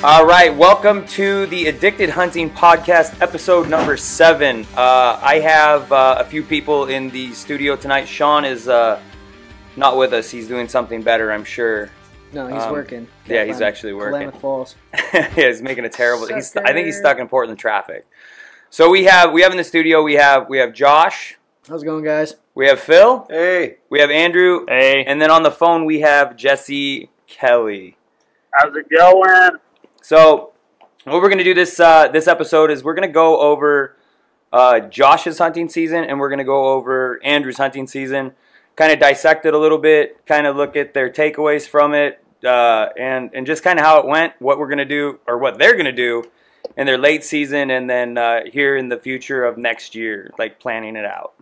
All right, welcome to the Addicted Hunting Podcast, episode number 7. I have a few people in the studio tonight. Sean is not with us. He's doing something better, I'm sure. No, he's working. Yeah, he's actually working. Klamath Falls. Yeah, he's making a terrible. I think he's stuck in Portland traffic. So we have in the studio. We have Josh. How's it going, guys? We have Phil. Hey. We have Andrew. Hey. And then on the phone we have Jesse Kelly. How's it going? So what we're going to do this episode is we're going to go over Josh's hunting season, and we're going to go over Andrew's hunting season, kind of dissect it a little bit, kind of look at their takeaways from it, and just kind of how it went, what we're going to do, or what they're going to do in their late season, and then here in the future of next year, like planning it out.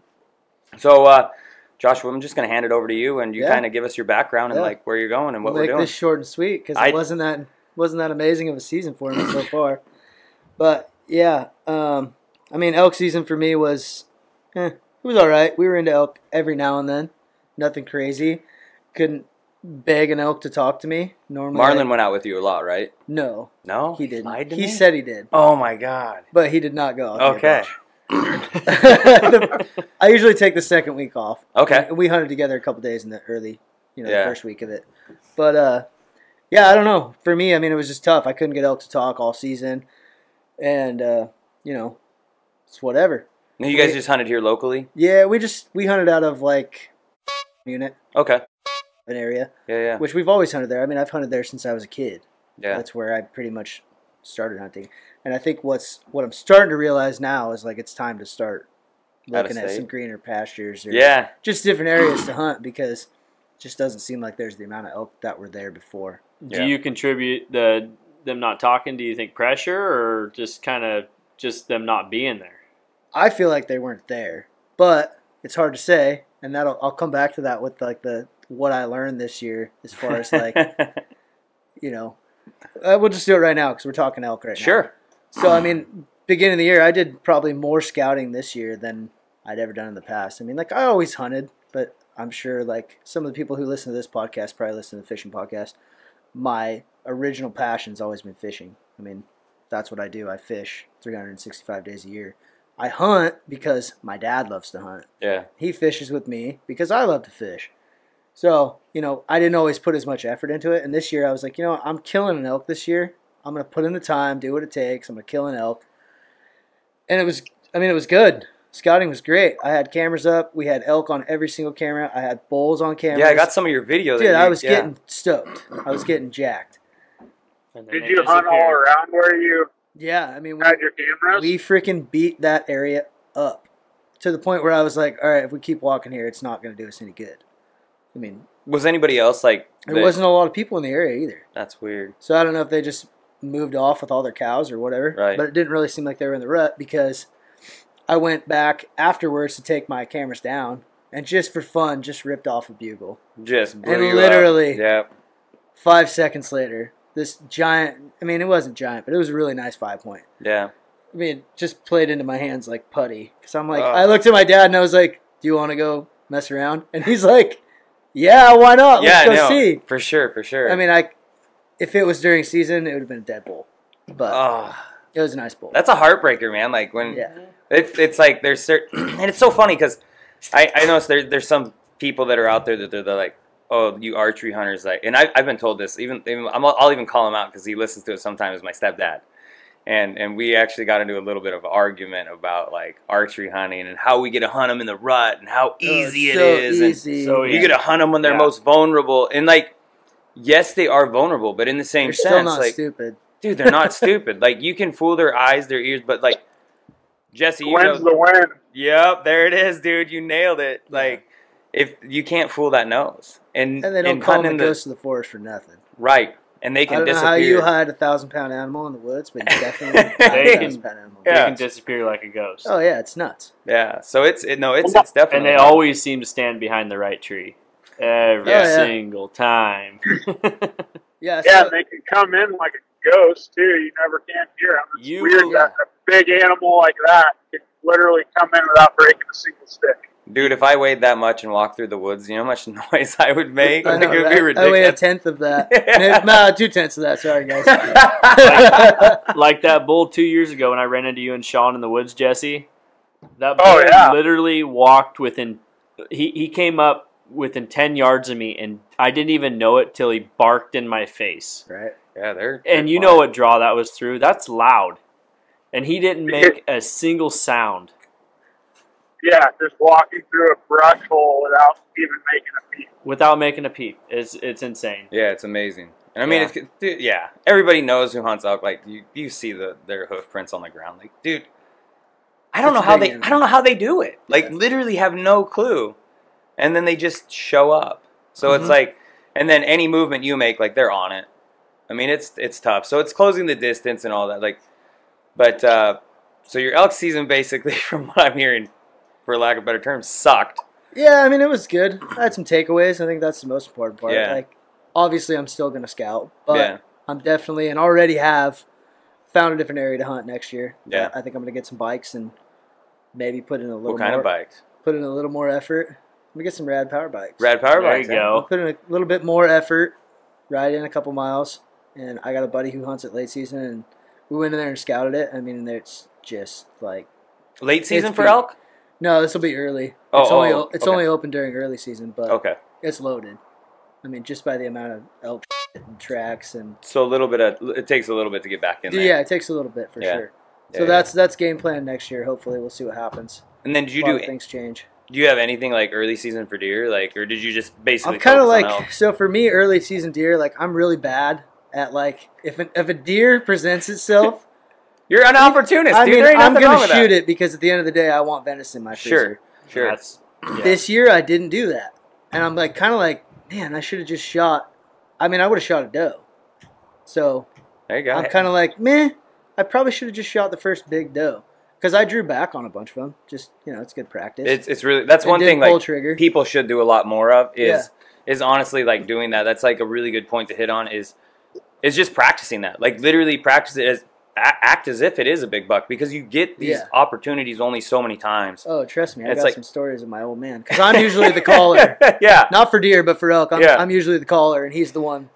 So Josh, I'm just going to hand it over to you, and you kind of give us your background and like where you're going and what we're doing. This short and sweet, because it wasn't that amazing of a season for me so far. But yeah, I mean, elk season for me was, it was all right. We were into elk every now and then, nothing crazy. Couldn't beg an elk to talk to me normally. Marlon went out with you a lot, right? No, he didn't. Lied to he me? said he did. Oh my god! But he did not go. Okay. I usually take the second week off. Okay. We hunted together a couple days in the early, the first week of it. But yeah, I don't know. For me, I mean, it was just tough. I couldn't get elk to talk all season, and it's whatever. And you guys just hunted here locally? Yeah, we hunted out of like unit. Okay. An area. Yeah. Which we've always hunted there. I mean, I've hunted there since I was a kid. Yeah. That's where I pretty much started hunting. And I think what I'm starting to realize now is like it's time to start looking at some greener pastures or just different areas to hunt, because it just doesn't seem like there's the amount of elk that were there before. Do you contribute them not talking? Do you think pressure, or just kind of just them not being there? I feel like they weren't there, but it's hard to say, and I'll come back to that with like what I learned this year as far as like we'll just do it right now because we're talking elk right now. Sure. So I mean, beginning of the year, I did probably more scouting this year than I'd ever done in the past. I mean, like I always hunted, but I'm sure like some of the people who listen to this podcast probably listen to the fishing podcast. My original passion's always been fishing. I mean, that's what I do. I fish 365 days a year. I hunt because my dad loves to hunt. Yeah. He fishes with me because I love to fish. So, I didn't always put as much effort into it. And this year I was like, I'm killing an elk this year. I'm going to put in the time, do what it takes. I'm going to kill an elk. And it was good. Scouting was great. I had cameras up. We had elk on every single camera. I had bulls on cameras. Yeah, I got some of your video. Dude, I was getting stoked. I was getting jacked. Did you hunt all around where you had your cameras? We freaking beat that area up to the point where I was like, all right, if we keep walking here, it's not going to do us any good. I mean, was anybody else like? There wasn't a lot of people in the area either. That's weird. So I don't know if they just moved off with all their cows or whatever. Right. But it didn't really seem like they were in the rut, because I went back afterwards to take my cameras down and just for fun, just ripped off a bugle. Just blew and you literally, up. 5 seconds later, this giant. I mean, it wasn't giant, but it was a really nice 5-point. Yeah. I mean, it just played into my hands like putty. Because I'm like, I looked at my dad and I was like, "Do you want to go mess around?" And he's like, "Yeah, why not? Let's go see." For sure. I mean, if it was during season, it would have been a dead bull. But it was a nice bull. That's a heartbreaker, man. Like when it's like there's certain, and it's so funny because I noticed there's some people that are out there that they're like, "Oh, you archery hunters," like, and I've been told this. I'll even call him out because he listens to it sometimes. My stepdad. And we actually got into a little bit of an argument about like archery hunting and how we get to hunt them in the rut and how easy it is. Easy. And you get to hunt them when they're most vulnerable. And like, yes, they are vulnerable, but in the same sense, still not like, stupid. Dude, they're not stupid. Like, you can fool their eyes, their ears, but like, Jesse, when's the win? Yep, there it is, dude. You nailed it. Like, if you can't fool that nose, and they don't call them the ghost of the forest for nothing, right? And they can disappear. I don't know how you hide a 1,000-pound animal in the woods, but you definitely hide a 1,000-pound animal. They can disappear like a ghost. Oh yeah, it's nuts. Yeah, so it's definitely. And they always seem to stand behind the right tree every single time. Yeah, they can come in like a ghost too. You never can hear them. It's weird that a big animal like that can literally come in without breaking a single stick. Dude, if I weighed that much and walked through the woods, you know how much noise I would make? I know, It would be right? ridiculous. I weigh a tenth of that. No, 2/10 of that. Sorry, guys. Like that bull 2 years ago when I ran into you and Sean in the woods, Jesse. That bull literally walked within. He came up within 10 yards of me, and I didn't even know it till he barked in my face. Right. Yeah, they're And you know what draw that was through? That's loud. And he didn't make a single sound. Yeah, just walking through a brush hole without even making a peep. Without making a peep. It's insane. Yeah, it's amazing. And I mean, dude, everybody knows who hunts elk. Like you see their hoof prints on the ground. Like, dude, I don't know how they do it. Like, literally have no clue, and then they just show up. So it's like, and then any movement you make, like they're on it. I mean, it's tough. So it's closing the distance and all that. Like, but so your elk season basically, from what I'm hearing, for lack of a better term, sucked. Yeah, I mean, it was good. I had some takeaways. I think that's the most important part. Yeah. Like, obviously, I'm still going to scout, but Yeah. I'm definitely, and already have, found a different area to hunt next year. Yeah. I think I'm going to get some bikes and maybe put in a little What kind more, of bikes? Put in a little more effort. I'm going to get some rad power bikes. Rad power There bikes. you go. Put in a little bit more effort, ride in a couple miles, and I got a buddy who hunts it late season, and we went in there and scouted it. I mean, it's just like Late season It's for big. elk? no, this will be early. Oh, It's okay. only open during early season, but Okay. it's loaded. I mean, just by the amount of elk and tracks and So a little bit it takes a little bit to get back in there. yeah, it takes a little bit for Yeah. sure. Yeah, So yeah. that's game plan next year. Hopefully, we'll see what happens. And then did you A lot do of things change. you have anything like early season for deer, like, or did you just basically? I'm kind of focus like on elk? so for me, early season deer. Like I'm really bad at like if a deer presents itself. You're an opportunist, I dude. mean, There ain't I'm nothing wrong gonna with shoot that. it because at the end of the day, I want venison in my freezer. Sure. That's, yeah. This year, I didn't do that, and I'm like kind of like, man, I should have just shot. I mean, I would have shot a doe. So There you go. I'm kind of like, meh. I probably should have just shot the first big doe because I drew back on a bunch of them. Just it's good practice. It's really that's And one did thing pull like trigger. people should do a lot more of Yeah. is honestly like doing that. That's like a really good point to hit on is just practicing that. Like literally practice it as act as if it is a big buck because you get these Yeah. opportunities only so many times. Oh, trust me, I It's got like- some stories of my old man because I'm usually the caller. Yeah. Not for deer, but for elk. Yeah. I'm usually the caller, and he's the one.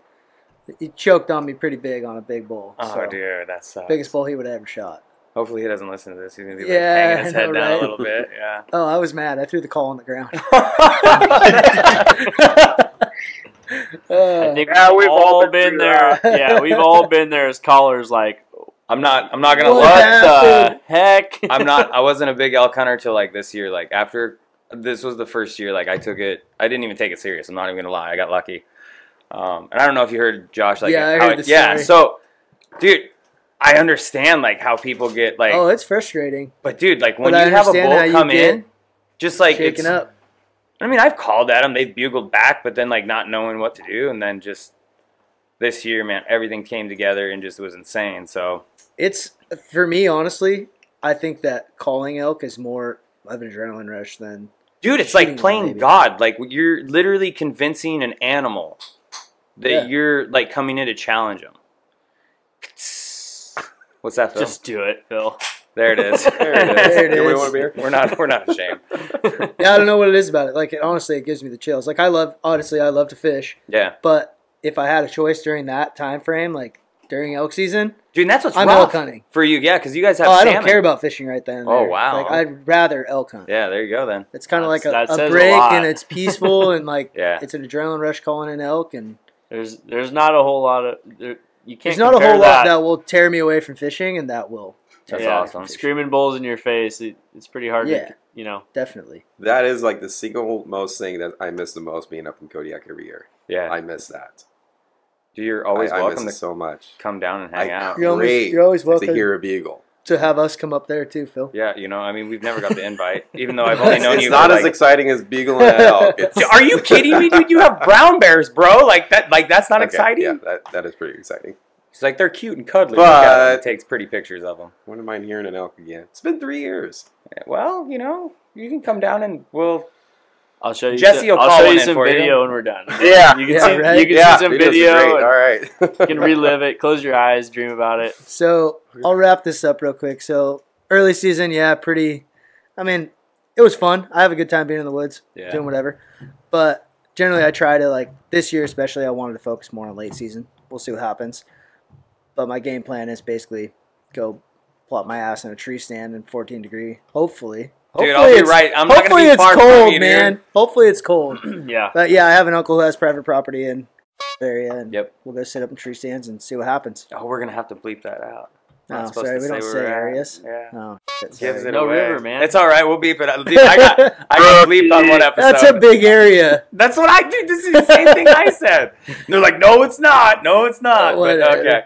He choked on me pretty big on a big bull. Oh, so, dude, that sucks. biggest bull he would have ever shot. Hopefully he doesn't listen to this. He's gonna be like Yeah, hanging his I head know, down right? a little bit. Yeah. Oh, I was mad. I threw the call on the ground. I think Yeah, we've we've all all been been through there. Yeah, we've all been there as callers. Like, I'm not gonna What lie. what the heck? I wasn't a big elk hunter till like this year. Like after this was the first year. Like I didn't even take it serious. I'm not even gonna lie. I got lucky. And I don't know if you heard Josh. Like Yeah, I how heard the story. yeah. So, dude, I understand like how people get like. Oh, it's frustrating. But dude, like when But I you have a understand how bull you come get in, just like Shaking it's, up. I mean, I've called at them. They've bugled back, but then like not knowing what to do, and then just this year, man, everything came together and just was insane. So It's for me, honestly. I think that calling elk is more of an adrenaline rush than dude, it's Shooting like playing them, maybe. God. Like you're literally convincing an animal that Yeah. you're like coming in to challenge them. What's that, Phil? Just do it, Phil. There it is. There it Do we is. want a beer? We're not ashamed. Yeah, I don't know what it is about it. Like, honestly, it gives me the chills. Like, I love to fish, Yeah, but if I had a choice during that time frame, like during elk season, dude, and that's what's I'm rough elk hunting. for you. Yeah, because you guys have. Oh, I salmon. don't care about fishing right then. and Oh, there. wow. Like, I'd rather elk hunt. Yeah, there you go then. It's kind of like That a says a break, lot. and it's peaceful, and like Yeah. it's an adrenaline rush calling in elk, and There's not a whole lot of you can't. there's not a compare whole lot that will tear me away from fishing, and that will. That's tear me away awesome. from fishing. Screaming bulls in your face. It's pretty hard Yeah. to Definitely. That is like the single most thing that I miss the most being up in Kodiak every year. Yeah, I miss that. dude, you're always I welcome miss to it so much. come down and hang out. You're always welcome to hear a bugle. to have us come up there too, Phil. Yeah, I mean, we've never got the invite, even though I've only known It's you. not for, as like, exciting as bugling an elk. It's, Are you kidding me, dude? You have brown bears, bro. Like that. Like that's not Okay, exciting. Yeah, that is pretty exciting. It's like they're cute and cuddly. But- Look at them. It takes pretty pictures of them. Wouldn't mind hearing an elk again. It's been 3 years. Yeah, well, you can come down and we'll. I'll show you. Jesse will I'll call show one you in some for you. video when we're done. Yeah. You can Yeah, see. right? You can Yeah, see some videos are video. great. And All right. you can relive it. Close your eyes. Dream about it. So I'll wrap this up real quick. So early season, yeah, pretty. I mean, it was fun. I have a good time being in the woods, Yeah. doing whatever. But generally, I try to, like, this year especially, I wanted to focus more on late season. We'll see what happens. But my game plan is basically go plop my ass in a tree stand in 14 degree. Hopefully. Dude, I'll be right. I'm not going to be far cold, from you, man. dude. Hopefully it's cold. Yeah. But yeah, I have an uncle who has private property in the area, and Yep. we'll go sit up in tree stands and see what happens. Oh, we're going to have to bleep that out. No, Not supposed sorry, to we don't where say we're at. areas. Yeah. Oh, shit, Gives sorry. it No away. river, man. It's all right. We'll beep it out. Dude, I got bleeped on one episode. That's a big area. That's what I do. This is the same thing I said. They're like, no, it's not. No, it's not. But, Whatever. okay.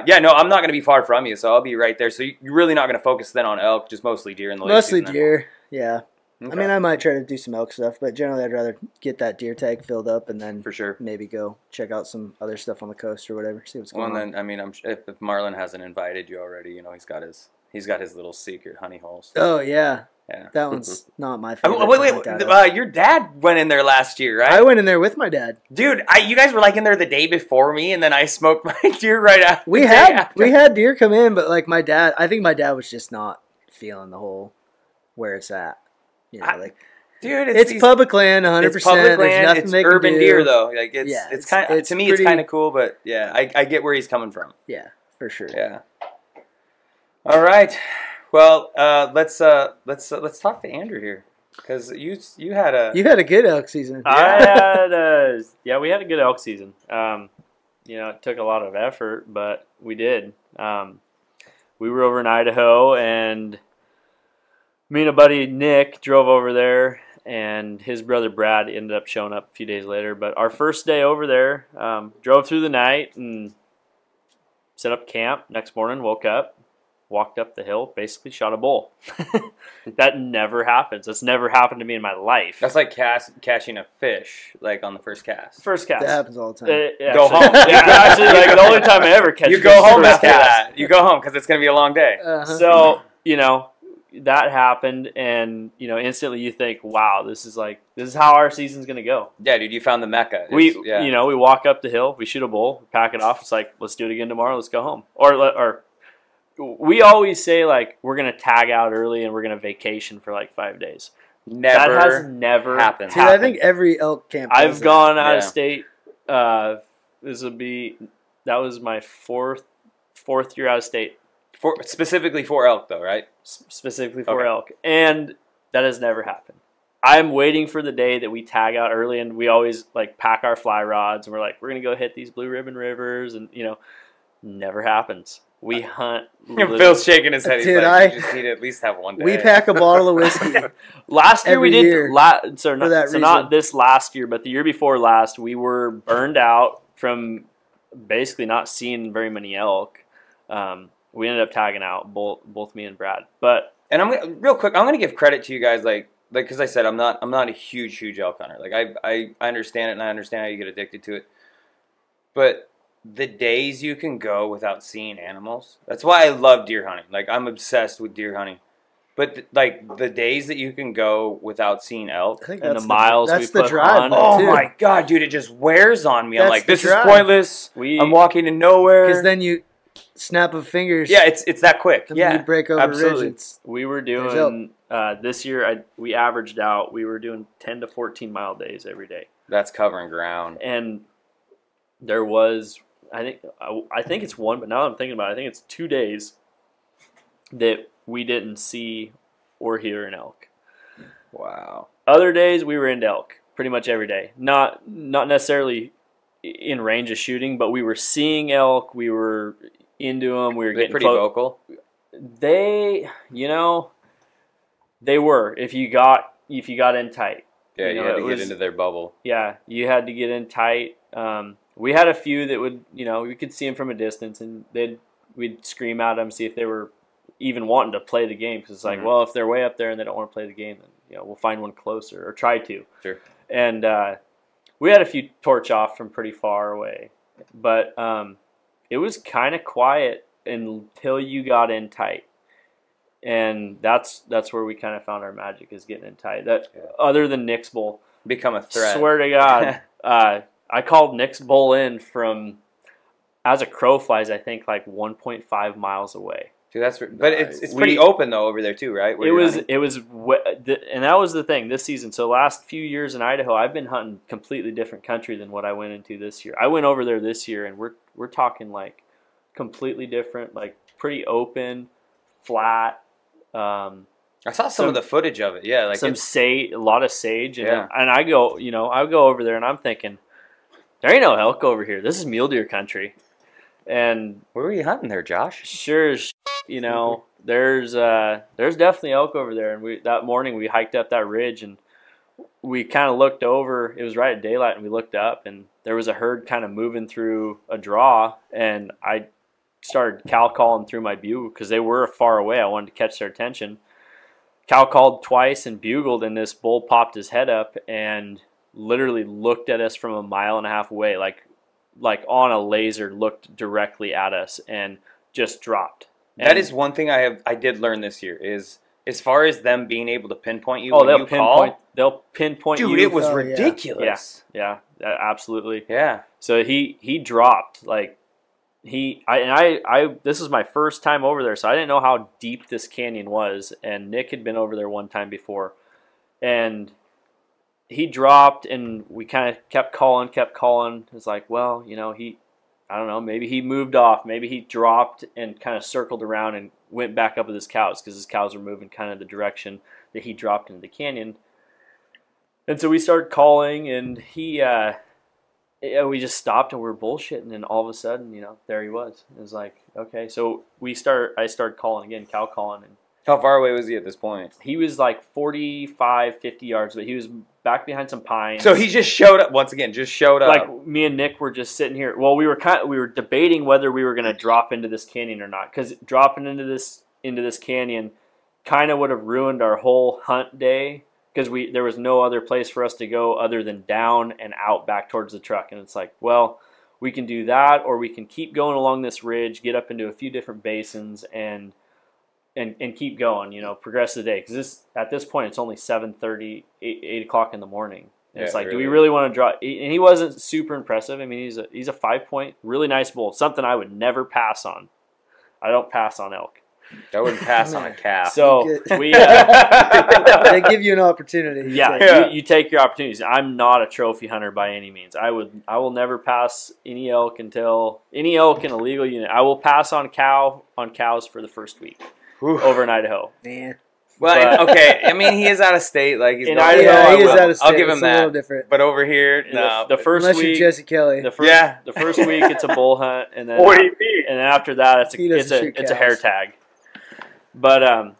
Yeah, no, I'm not going to be far from you, so I'll be right there. So you're really not going to focus then on elk, just mostly deer in the late Mostly season, deer, yeah. then? I mean, I might try to do some elk stuff, but generally I'd rather get that deer tag filled up and then for sure. maybe go check out some other stuff on the coast or whatever, see what's Well, going and then I mean, if Marlon hasn't invited you already, you know, he's got his little secret honey holes. Oh, yeah. Yeah. That one's not my favorite. Oh, wait. Your dad went in there last year, right? I went in there with my dad. Dude, you guys were like in there the day before me, and then I smoked my deer right after. We had deer come in, but like I think my dad was just not feeling the whole where it's at. You know, dude, it's public land, 100%. It's public land. There's nothing It's they can urban do. deer, though. Like Yeah, it's kind of, it's to me, pretty- it's kind of cool, but yeah, I get where he's coming from. Yeah, for sure. Yeah. All right. Well, let's talk to Andrew here, because you had a good elk season. We had a good elk season. It took a lot of effort, but we did. We were over in Idaho, and me and a buddy Nick drove over there, and his brother Brad ended up showing up a few days later. But our first day over there, drove through the night and set up camp. Next morning, woke up, walked up the hill, basically shot a bull. That never happens. That's never happened to me in my life. That's like catching a fish, like on the first cast. First cast. That happens all the time. Go home. Yeah, actually, like the only time I ever catch You fish go is home first after cast. that. You go home because it's gonna be a long day. Uh-huh. So, that happened, and instantly you think, wow, this is how our season's gonna go. Yeah, dude, you found the mecca. We Yeah. we walk up the hill, we shoot a bull, pack it off. It's like, let's do it again tomorrow. Let's go home. Or we always say, like, we're gonna tag out early and we're gonna vacation for like 5 days. Never That has never happened. Dude, I think every elk camp. does I've that. gone out of Yeah. state. That was my fourth year out of state. Specifically for elk, though, right? Specifically for Okay. elk, and that has never happened. I'm waiting for the day that we tag out early, and we always like pack our fly rods, and we're like, we're gonna go hit these blue ribbon rivers, and never happens. We hunt. Phil's shaking his head. He's Dude, like, you just need to at least have one day. We pack a bottle of whiskey. Last year every we did. year Not this last year, but the year before last, we were burned out from basically not seeing very many elk. We ended up tagging out both me and Brad, but. And real quick, I'm gonna give credit to you guys, like because I said I'm not a huge elk hunter. Like I understand it, and I understand how you get addicted to it. But the days you can go without seeing animals, that's why I love deer hunting. Like I'm obsessed with deer hunting. But the days that you can go without seeing elk, I think And that's the miles that's we the put drive. on. oh too. my god, dude, it just wears on me. I'm That's like, the this is drive. pointless. I'm walking to nowhere. Because then you snap of fingers. Yeah, it's that quick. and Yeah, you break over absolutely. ridges. We were There's doing this year. We averaged out. We were doing 10 to 14 mile days every day, That's covering ground. and there was I think it's one, but now I'm thinking about it, I think it's 2 days that we didn't see or hear an elk. Wow. Other days we were into elk pretty much every day. Not necessarily in range of shooting, but we were seeing elk. We were into them. We were They're getting pretty vocal. They were. If you got in tight. Yeah, you know, had it to get was- into their bubble. Yeah, you had to get in tight. We had a few that would, we could see them from a distance, and we'd scream at them, see if they were even wanting to play the game. Because it's like, well, if they're way up there and they don't want to play the game, then we'll find one closer or try to. Sure. And we had a few torch off from pretty far away, but it was kind of quiet until you got in tight. And that's where we kind of found our magic, is getting in tight. Other than Nick's bull, Become a threat. swear to God, I called Nick's bull in from, as a crow flies, I think like 1.5 miles away. Dude, but it's pretty open though over there too, right? It was, and that was the thing this season. So last few years in Idaho, I've been hunting completely different country than what I went into this year. I went over there this year, and we're talking like completely different, like pretty open, flat. I saw some of the footage of it. Yeah, like some sage, a lot of sage, and yeah. And I go over there, and I'm thinking, there ain't no elk over here. This is mule deer country. And where were you hunting there, Josh? Sure as there's definitely elk over there. And that morning we hiked up that ridge, and we kind of looked over. It was right at daylight, and we looked up, and there was a herd kind of moving through a draw, and I started cow calling through my bugle because they were far away. I wanted to catch their attention. Cow called twice and bugled, and this bull popped his head up and literally looked at us from a mile and a half away, like on a laser, looked directly at us and just dropped. And that is one thing I did learn this year is as far as them being able to pinpoint you. Oh, they'll pinpoint you. Dude, it was ridiculous. Yeah, absolutely. Yeah. So he dropped like. This was my first time over there, so I didn't know how deep this canyon was. And Nick had been over there one time before, and he dropped, and we kind of kept calling. It's like, well, I don't know, maybe he moved off, maybe he dropped and kind of circled around and went back up with his cows because his cows were moving kind of the direction that he dropped into the canyon. And so we started calling, and we just stopped and we were bullshitting, and all of a sudden, there he was. It was like, okay, so I started calling again, cow calling. And how far away was he at this point? He was like 45, 50 yards, but he was back behind some pines. So he just showed up once again. Like me and Nick were just sitting here. Well, we were debating whether we were going to drop into this canyon or not, because dropping into this canyon kind of would have ruined our whole hunt day. Because there was no other place for us to go other than down and out back towards the truck. And it's like, well, we can do that, or we can keep going along this ridge, get up into a few different basins, and keep going, progress the day. Because at this point, it's only 7:30, 8 o'clock in the morning. And it's like, do we really want to drop? And he wasn't super impressive. I mean, he's a 5-point, really nice bull, something I would never pass on. I don't pass on elk. I wouldn't pass on a calf. So we they give you an opportunity. Yeah. You take your opportunities. I'm not a trophy hunter by any means. I will never pass any elk in a legal unit. I will pass on cows for the first week over in Idaho. Man. Well, okay. I mean, he is out of state. Like he's in Idaho, he is out of state. I'll give him that. A little different. But over here, no. The first unless week, you're Jesse Kelly. The first week it's a bull hunt, and then after that it's a hair tag. But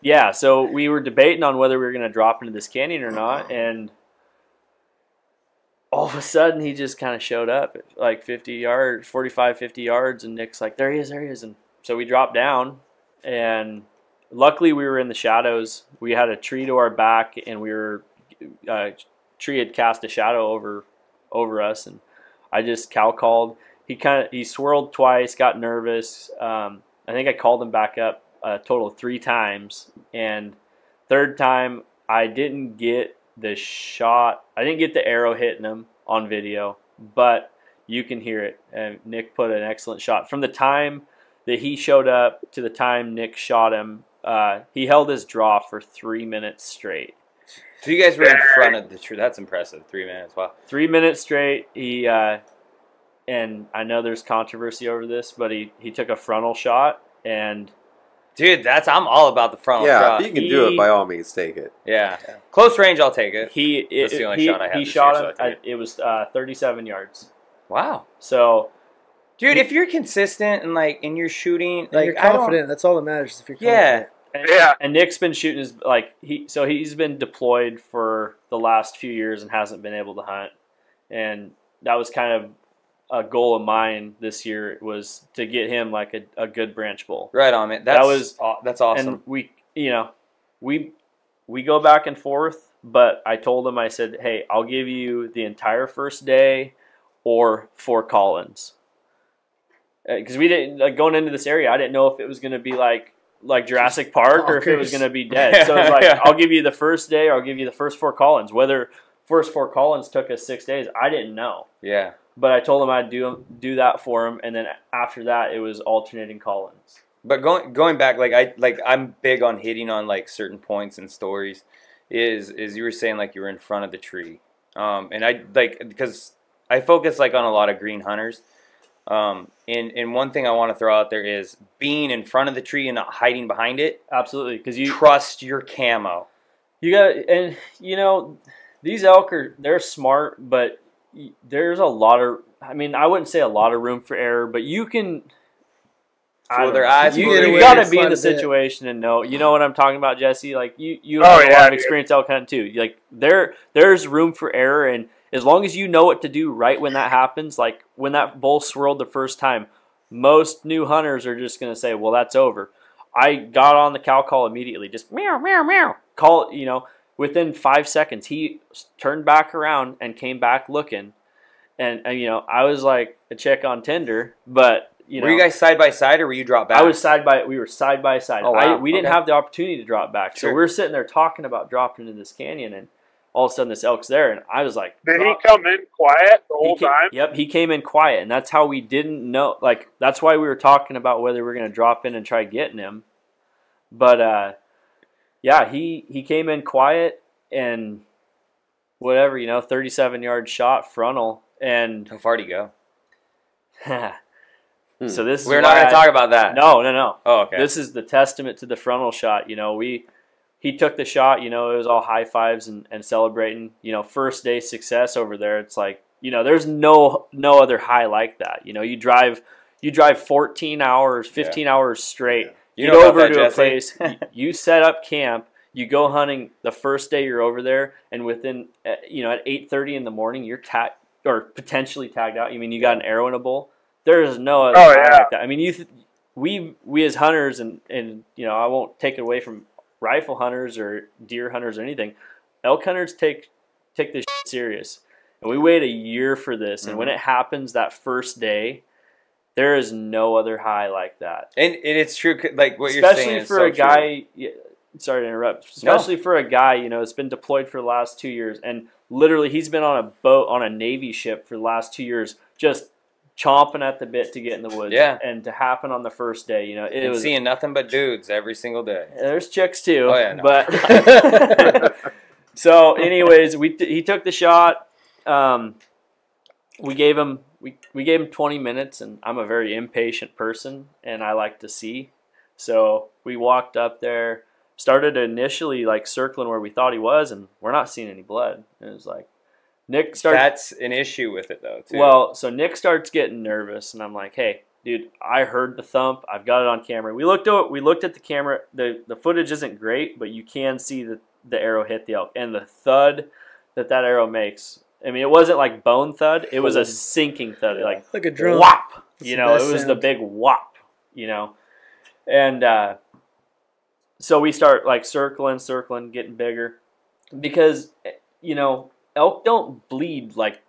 yeah. So we were debating on whether we were going to drop into this canyon or not, and all of a sudden he just kind of showed up at like 45, 50 yards, and Nick's like, there he is, and so we dropped down, and luckily we were in the shadows. We had a tree to our back, and tree had cast a shadow over us, and I just cow called. He swirled twice, got nervous. I think I called him back up a total of 3 times, and third time I didn't get the shot. I didn't get the arrow hitting him on video, but you can hear it. And Nick put an excellent shot. From the time that he showed up to the time Nick shot him, he held his draw for 3 minutes straight. So you guys were in front of the tree. That's impressive. 3 minutes. Wow. 3 minutes straight. He and I know there's controversy over this, but he took a frontal shot, and dude, I'm all about the frontal shot. Yeah, if you can do it, by all means, take it. Yeah. Close range, I'll take it. That's the only shot I have. He shot him. It was 37 yards. Wow. So, dude, if you're consistent and you're shooting, you're confident. That's all that matters. If you're confident. And Nick's been shooting he's been deployed for the last few years and hasn't been able to hunt, and that was kind of a goal of mine this year, was to get him like a good branch bull. Right on, man. That's awesome. And we go back and forth, but I told him, I said, hey, I'll give you the entire first day or 4 call-ins. Because we didn't, going into this area, I didn't know if it was going to be like Jurassic Park or if it was going to be dead. So it was like, I'll give you the first day or I'll give you the first 4 call-ins. Whether first 4 call-ins took us 6 days, I didn't know. Yeah. But I told him I'd do that for him, and then after that, it was alternating call-ins. But going back, I'm big on hitting on like certain points and stories. Is you were saying like you were in front of the tree, and I like because I focus like on a lot of green hunters. And one thing I want to throw out there is being in front of the tree and not hiding behind it. Absolutely, because you trust your camo. You got, and these elk they're smart, but there's a lot of, I mean, I wouldn't say a lot of room for error, but you can. Fool their eyes. You got to be in the situation and know. You know what I'm talking about, Jesse? Like you have a lot of experience elk hunting too. Like there's room for error, and as long as you know what to do right when that happens, like when that bull swirled the first time, most new hunters are just gonna say, "Well, that's over." I got on the cow call immediately, just meow meow meow. Call, within 5 seconds, he turned back around and came back looking, and I was like a chick on Tinder, but. Were you guys side by side, or were you dropped back? We were side by side. Oh, wow. We didn't have the opportunity to drop back, Sure. so we're sitting there talking about dropping into this canyon, and all of a sudden this elk's there, and I was like, "Did he come in quiet the whole time?" Yep, he came in quiet, and that's how we didn't know. Like that's why we were talking about whether we were going to drop in and try getting him. But yeah, he came in quiet and whatever, 37-yard shot frontal, and how far did he go? So this we're not going to talk about that. No. Oh, okay. This is the testament to the frontal shot. He took the shot. It was all high fives and celebrating. First day success over there. It's like there's no other high like that. You drive 14 hours, 15 hours straight. You get know over about to that, a place. You set up camp. You go hunting the first day you're over there, and within at 8:30 in the morning you're tagged or potentially tagged out. You got an arrow in a bull. There is no other like that. I mean, we as hunters, and I won't take it away from rifle hunters or deer hunters or anything. Elk hunters take this shit serious, and we wait a year for this. And when it happens that first day, there is no other high like that. And it's true, like what you're saying. Especially for a guy. Sorry to interrupt. Especially for a guy, that's been deployed for the last 2 years, and literally he's been on a boat on a Navy ship for the last 2 years, just chomping at the bit to get in the woods. Yeah. And to happen on the first day, it was seeing nothing but dudes every single day. There's chicks too. Oh yeah, no. But so, anyways, he took the shot. We gave him 20 minutes, and I'm a very impatient person, and I like to see. So we walked up there, started initially like circling where we thought he was, and we're not seeing any blood. And it was like. Nick starts. That's an issue with it, though, too. Well, so Nick starts getting nervous, and I'm like, "Hey, dude, I heard the thump. I've got it on camera." We looked at the camera. The footage isn't great, but you can see the arrow hit the elk, and the thud that arrow makes. I mean, it wasn't like bone thud; it was a sinking thud, like a drum. Whop! It was sound. the big whop. And so we start like circling, getting bigger, because elk don't bleed like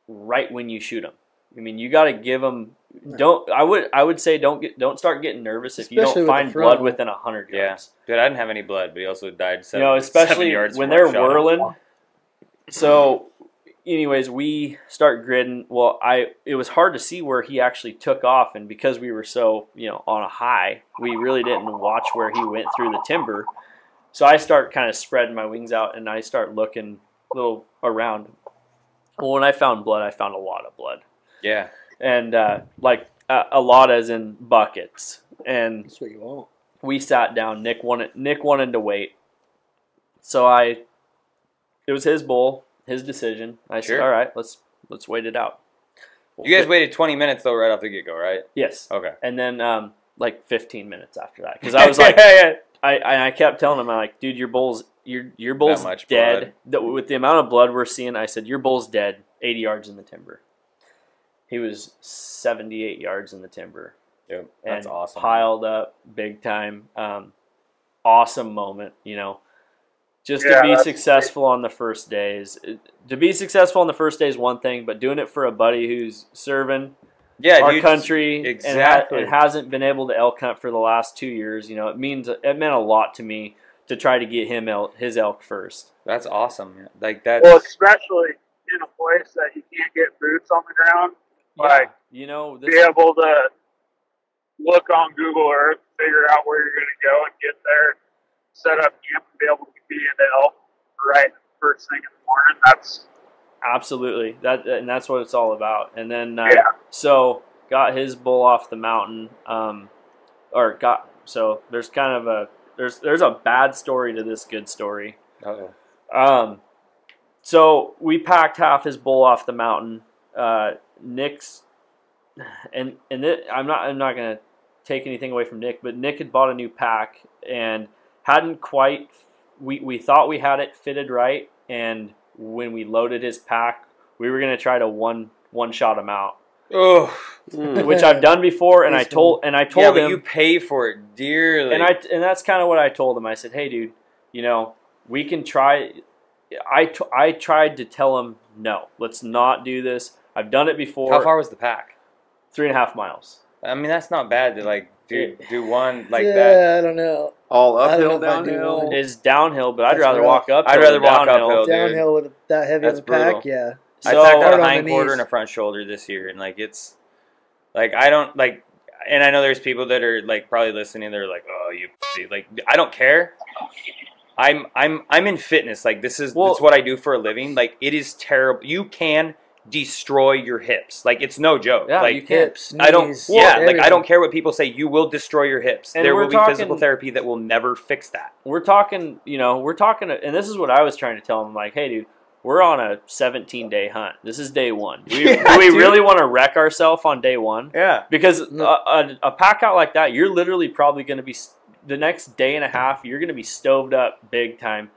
right when you shoot them. I mean, you got to give them. I would say don't start getting nervous if you don't find blood within 100 yards. Yeah, dude, I didn't have any blood, but he also died. Especially 7 yards when they're whirling. So, anyways, we start gridding. Well, it was hard to see where he actually took off, and because we were so on a high, we really didn't watch where he went through the timber. So I start kind of spreading my wings out, and I start looking little around. Well, when I found blood, I found a lot of blood. Yeah. And like a lot as in buckets. And that's what you want. We sat down. Nick wanted to wait. So it was his bull, his decision. I said, "All right, let's wait it out." You guys waited 20 minutes though, right off the get-go, right? Yes. Okay. And then like 15 minutes after that, because I was like, I kept telling him, I'm like, "Dude, your bull's dead." With the amount of blood we're seeing, I said, "Your bull's dead, 80 yards in the timber." He was 78 yards in the timber. Yep, that's awesome. Piled up big time. Awesome moment, Just to be successful on the first day is one thing, but doing it for a buddy who's serving our country exactly. and hasn't been able to elk hunt for the last 2 years, it meant a lot to me to try to get him his elk first. That's awesome. Like that. Well, especially in a place that you can't get boots on the ground, Yeah, like you know, be able to look on Google Earth, figure out where you're going to go and get there, set up camp and be able to be into elk right first thing in the morning. That's absolutely and that's what it's all about. And then so got his bull off the mountain, so there's kind of there's a bad story to this good story. So we packed half his bull off the mountain. Nick's I'm not gonna take anything away from Nick, but Nick had bought a new pack and hadn't quite. We thought we had it fitted right, and when we loaded his pack, we were gonna try to one shot him out. Oh, which I've done before, and I told him. But you pay for it dearly. And that's kind of what I told him. I said, "Hey, dude, you know, we can try." I tried to tell him, "No, let's not do this. I've done it before." How far was the pack? 3.5 miles. I mean, that's not bad to like do one like that. Yeah, I don't know. All I uphill, don't know if I'd do downhill. one. It's downhill, but I'd That's rather rough. walk up. I'd rather walk downhill. uphill. Dude. Downhill with that heavy That's of a pack, brutal. yeah. I So- tacked out Hard a on hind the quarter knees. and a front shoulder this year, and like it's like I don't like, and I know there's people that are like probably listening. They're like, "Oh, you pussy." Like I don't care. I'm in fitness. Like this is what I do for a living. Like it is terrible. You can destroy your hips. Like it's no joke. Yeah, like you can. Hips, I don't. knees, Yeah, like everything. I don't care what people say. You will destroy your hips. And There we're will be talking- physical therapy that will never fix that. We're talking, and this is what I was trying to tell him. Like, hey, dude, we're on a 17-day hunt. This is day one. Do we dude. really want to wreck ourselves on day one? Yeah. Because a pack out like that, you're literally probably going to be the next day and a half. You're going to be stoved up big time.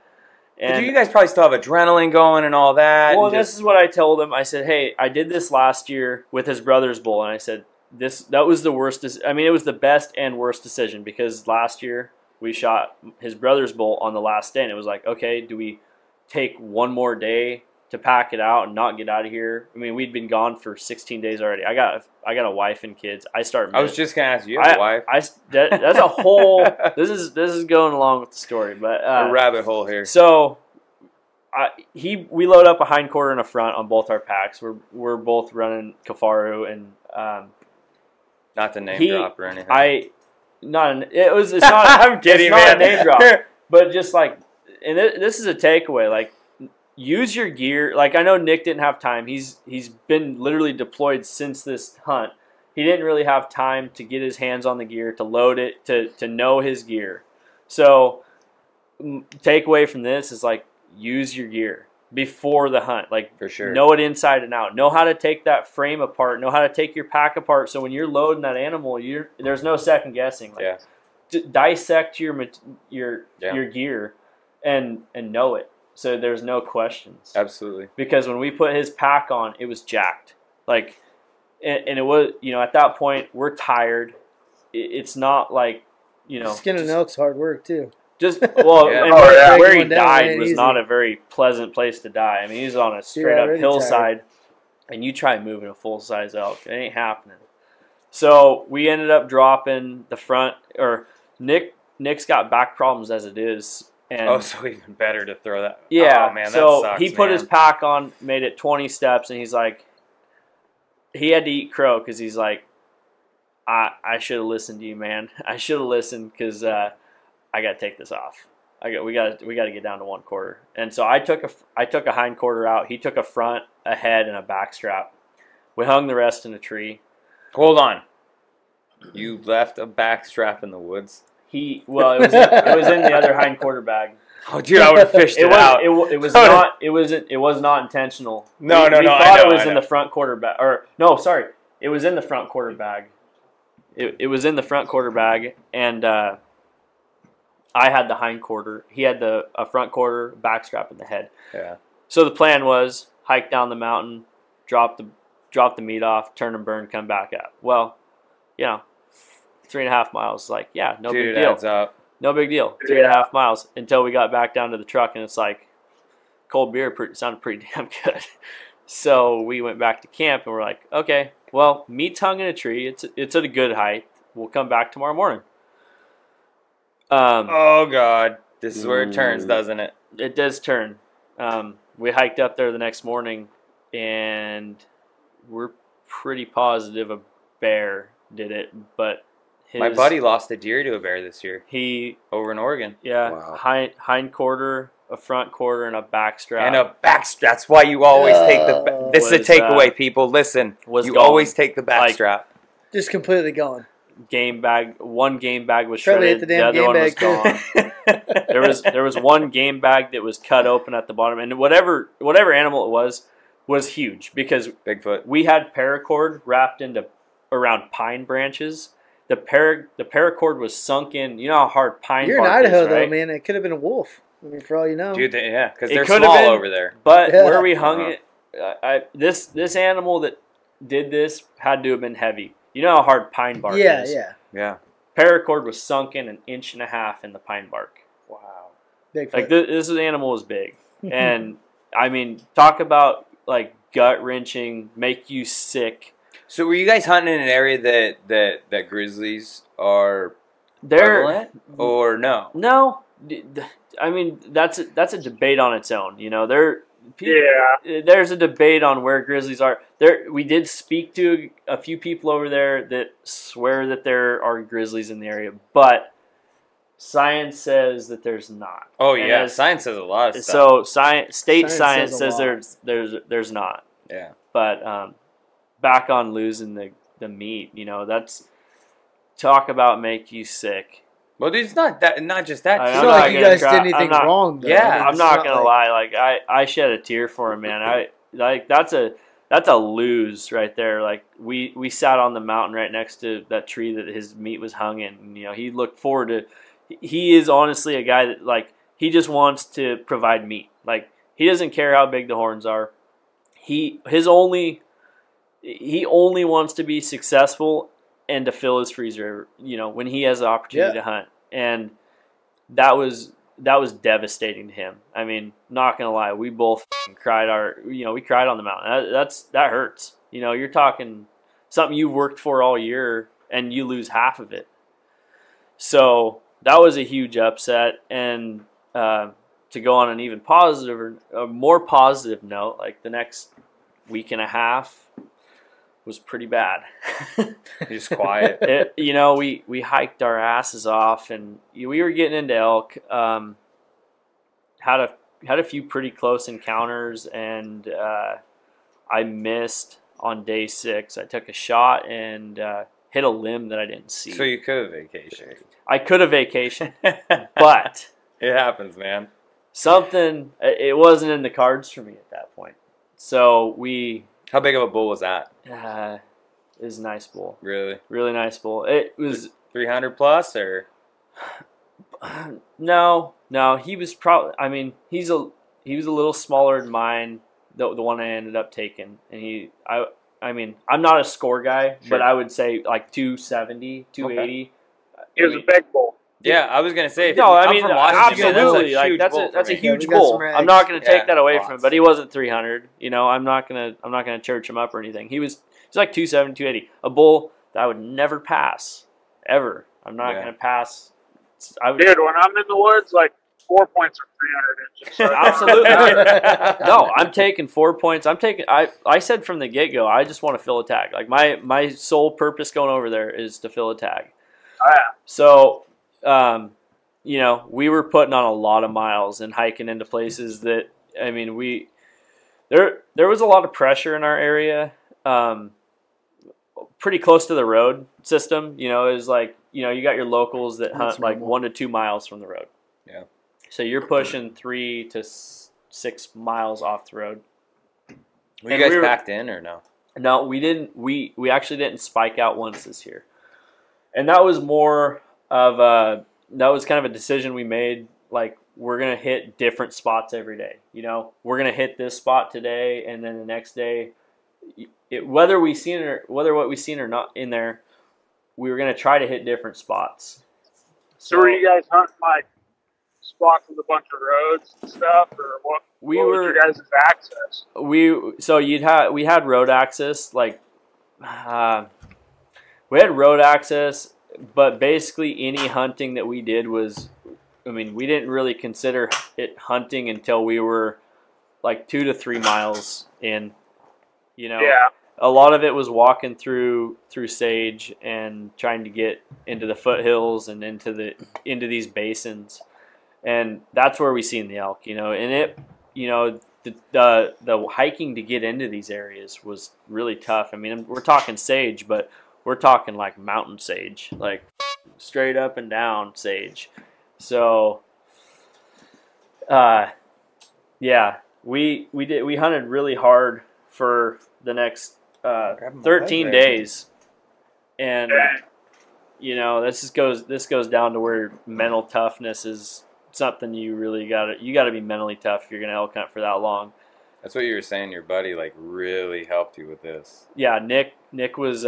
But you guys probably still have adrenaline going and all that. Well, and this is what I told him. I said, hey, I did this last year with his brother's bull, and I said that was the worst. I mean, it was the best and worst decision because last year we shot his brother's bull on the last day, and it was like, okay, do we take one more day to pack it out and not get out of here? I mean, we'd been gone for 16 days already. I got a wife and kids. I was just gonna ask you, have a wife? That's a whole. This is going along with the story, but a rabbit hole here. So, we load up a hind quarter and a front on both our packs. We're both running Kafaru and not to name drop or anything. It's not. I'm kidding, it's not man. a name drop, but just like, and this is a takeaway. Like, use your gear. Like, I know Nick didn't have time. He's been literally deployed since this hunt. He didn't really have time to get his hands on the gear, to load it, to know his gear. So, takeaway from this is like, use your gear before the hunt. Like, for sure, know it inside and out. Know how to take that frame apart. Know how to take your pack apart. So when you're loading that animal, there's no second guessing. Like, dissect your gear and know it. So there's no questions. Absolutely. Because when we put his pack on, it was jacked. Like, and it was, at that point, we're tired. It's not like, skinning an elk's hard work too. Where he died was not a very pleasant place to die. I mean, he was on a straight up hillside, and you try moving a full size elk, it ain't happening. So we ended up dropping the front, or Nick's got back problems as it is. And so even better to throw that. Yeah, oh, man, that so sucks, he put man. his pack on, made it 20 steps, and he's like, he had to eat crow because he's like, I should have listened to you, man. I should have listened because I got to take this off. We got to get down to one quarter. And so I took a hind quarter out. He took a front, a head, and a back strap. We hung the rest in a tree. Hold on. You left a back strap in the woods? It was in the other hind quarter bag. Oh, dude, I would have fished it out. It was not intentional. No. We thought it was in the front quarter bag. Or no, sorry, it was in the front quarter bag. It was in the front quarter bag, and I had the hind quarter. He had a front quarter, back strap, in the head. Yeah. So the plan was hike down the mountain, drop the meat off, turn and burn, come back up. Well, 3.5 miles. Like, yeah, no big deal. Adds up. No big deal. 3.5 miles until we got back down to the truck, and it's like, cold beer sounded pretty damn good. So we went back to camp, and we're like, okay, well, meat's hung in a tree. It's at a good height. We'll come back tomorrow morning. Oh God, this is where it turns, doesn't it? It does turn. We hiked up there the next morning, and we're pretty positive a bear did it, but My buddy lost a deer to a bear this year. He over in Oregon. Yeah, Wow. hind quarter, a front quarter, and a back strap. And a back strap. That's why you always take the. This is a takeaway, people. Listen, you always take the back strap. Just completely gone. Game bag. One game bag was Probably shredded. hit the damn other one was game gone. There was one game bag that was cut open at the bottom, and whatever animal it was huge because Bigfoot. We had paracord wrapped into around pine branches. The paracord was sunk in. You know how hard pine You're in bark Idaho, is, right? though, man. It could have been a wolf. I mean, for all you know. Dude, yeah, because It they're could have small been, over there. But Yeah. where we hung it, this animal that did this had to have been heavy. You know how hard pine bark is. Yeah. Paracord was sunk in 1.5 inches in the pine bark. Wow. Bigfoot. Like this animal was big, and I mean, talk about like gut wrenching, make you sick. So were you guys hunting in an area that grizzlies are They're prevalent, or no? no. I mean, that's a debate on its own. You know, Yeah. there's a debate on where grizzlies are. We did speak to a few people over there that swear that there are grizzlies in the area, but science says that there's not. Oh And yeah, science says a lot of stuff. So state Science science says a says there's not. Yeah. But back on losing the meat, you know, that's talk about make you sick. Well, dude, it's not just that. I- It's I'm not not like you gonna guys try- did anything I'm not- wrong, though. Yeah, I mean, I'm it's not gonna like- lie, like I shed a tear for him, man. I like that's a lose right there. Like we sat on the mountain right next to that tree that his meat was hung in. And, you know, he looked forward to. He is honestly a guy that like he just wants to provide meat. Like he doesn't care how big the horns are. He only wants to be successful and to fill his freezer. You know, when he has the opportunity to hunt, and that was devastating to him. I mean, not gonna lie, we both cried we cried on the mountain. That hurts. You know, you're talking something you've worked for all year and you lose half of it. So that was a huge upset. And to go on an even positive or a more positive note, like the next week and a half was pretty bad. Just quiet. We hiked our asses off, and we were getting into elk. Had a few pretty close encounters, and I missed on day 6. I took a shot and hit a limb that I didn't see. So you could have vacationed. I could have vacationed, but It happens, man. it wasn't in the cards for me at that point. So How big of a bull was that? it was a nice bull. Really? Really nice bull. It was 300 plus, or? no. He was probably. I mean, he was a little smaller than mine. The one I ended up taking, and I mean, I'm not a score guy, Sure. but I would say like 270, 280. He was a big bull. Yeah, I was gonna say. No, I I'm mean from Washington, absolutely. That's a huge Like bull that's for a me. huge Yeah, we got bull. some rags. I'm not going to take Yeah, that away from him, lots. but he wasn't 300. You know, I'm not gonna church him up or anything. He's like 270, 280. A bull that I would never pass ever. I'm not going to pass. Dude, when I'm in the woods, like 4 points are 300 inches. So Absolutely. No, I'm taking 4 points. I said from the get-go, I just want to fill a tag. Like my sole purpose going over there is to fill a tag. Yeah. So, we were putting on a lot of miles and hiking into places that, I mean, there was a lot of pressure in our area, pretty close to the road system. You know, it was like, you got your locals that hunt like 1 to 2 miles from the road. Yeah. So you're pushing 3 to 6 miles off the road. Were you guys packed in or no? No, we didn't. We actually didn't spike out once this year, and that was more of that was kind of a decision we made. Like, we're gonna hit different spots every day. You know, we're gonna hit this spot today, and then the next day, whether what we seen or not in there, we were gonna try to hit different spots. So were you guys hunting like spots with a bunch of roads and stuff, or what? Was your guys' access? We had road access, like we had road access, but basically any hunting that we did was, I mean, we didn't really consider it hunting until we were like 2 to 3 miles in. You know, Yeah. a lot of it was walking through sage and trying to get into the foothills and into these basins, and that's where we seen the elk. You know, and it, you know, the hiking to get into these areas was really tough. I mean, we're talking sage, but we're talking like mountain sage, like straight up and down sage. So, yeah, we hunted really hard for the next 13 days, and you know, this goes down to where mental toughness is something you really gotta be mentally tough if you're gonna elk hunt for that long. That's what you were saying. Your buddy like really helped you with this. Yeah, Nick was,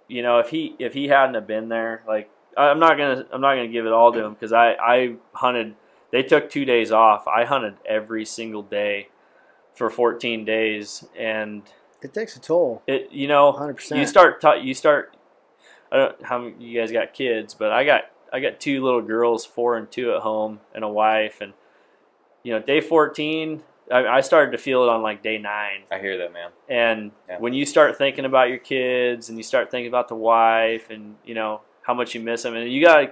you know, if he hadn't have been there, like I'm not gonna give it all to him, because I hunted. They took 2 days off. I hunted every single day for 14 days, and It takes a toll. it, you know, 100%. you start. I don't know how many you guys got kids, but I got 2 little girls, 4 and 2 at home, and a wife, and you know, day 14. I started to feel it on like day 9. I hear that, man. And Yeah. when you start thinking about your kids and you start thinking about the wife and, you know, how much you miss them, and you gotta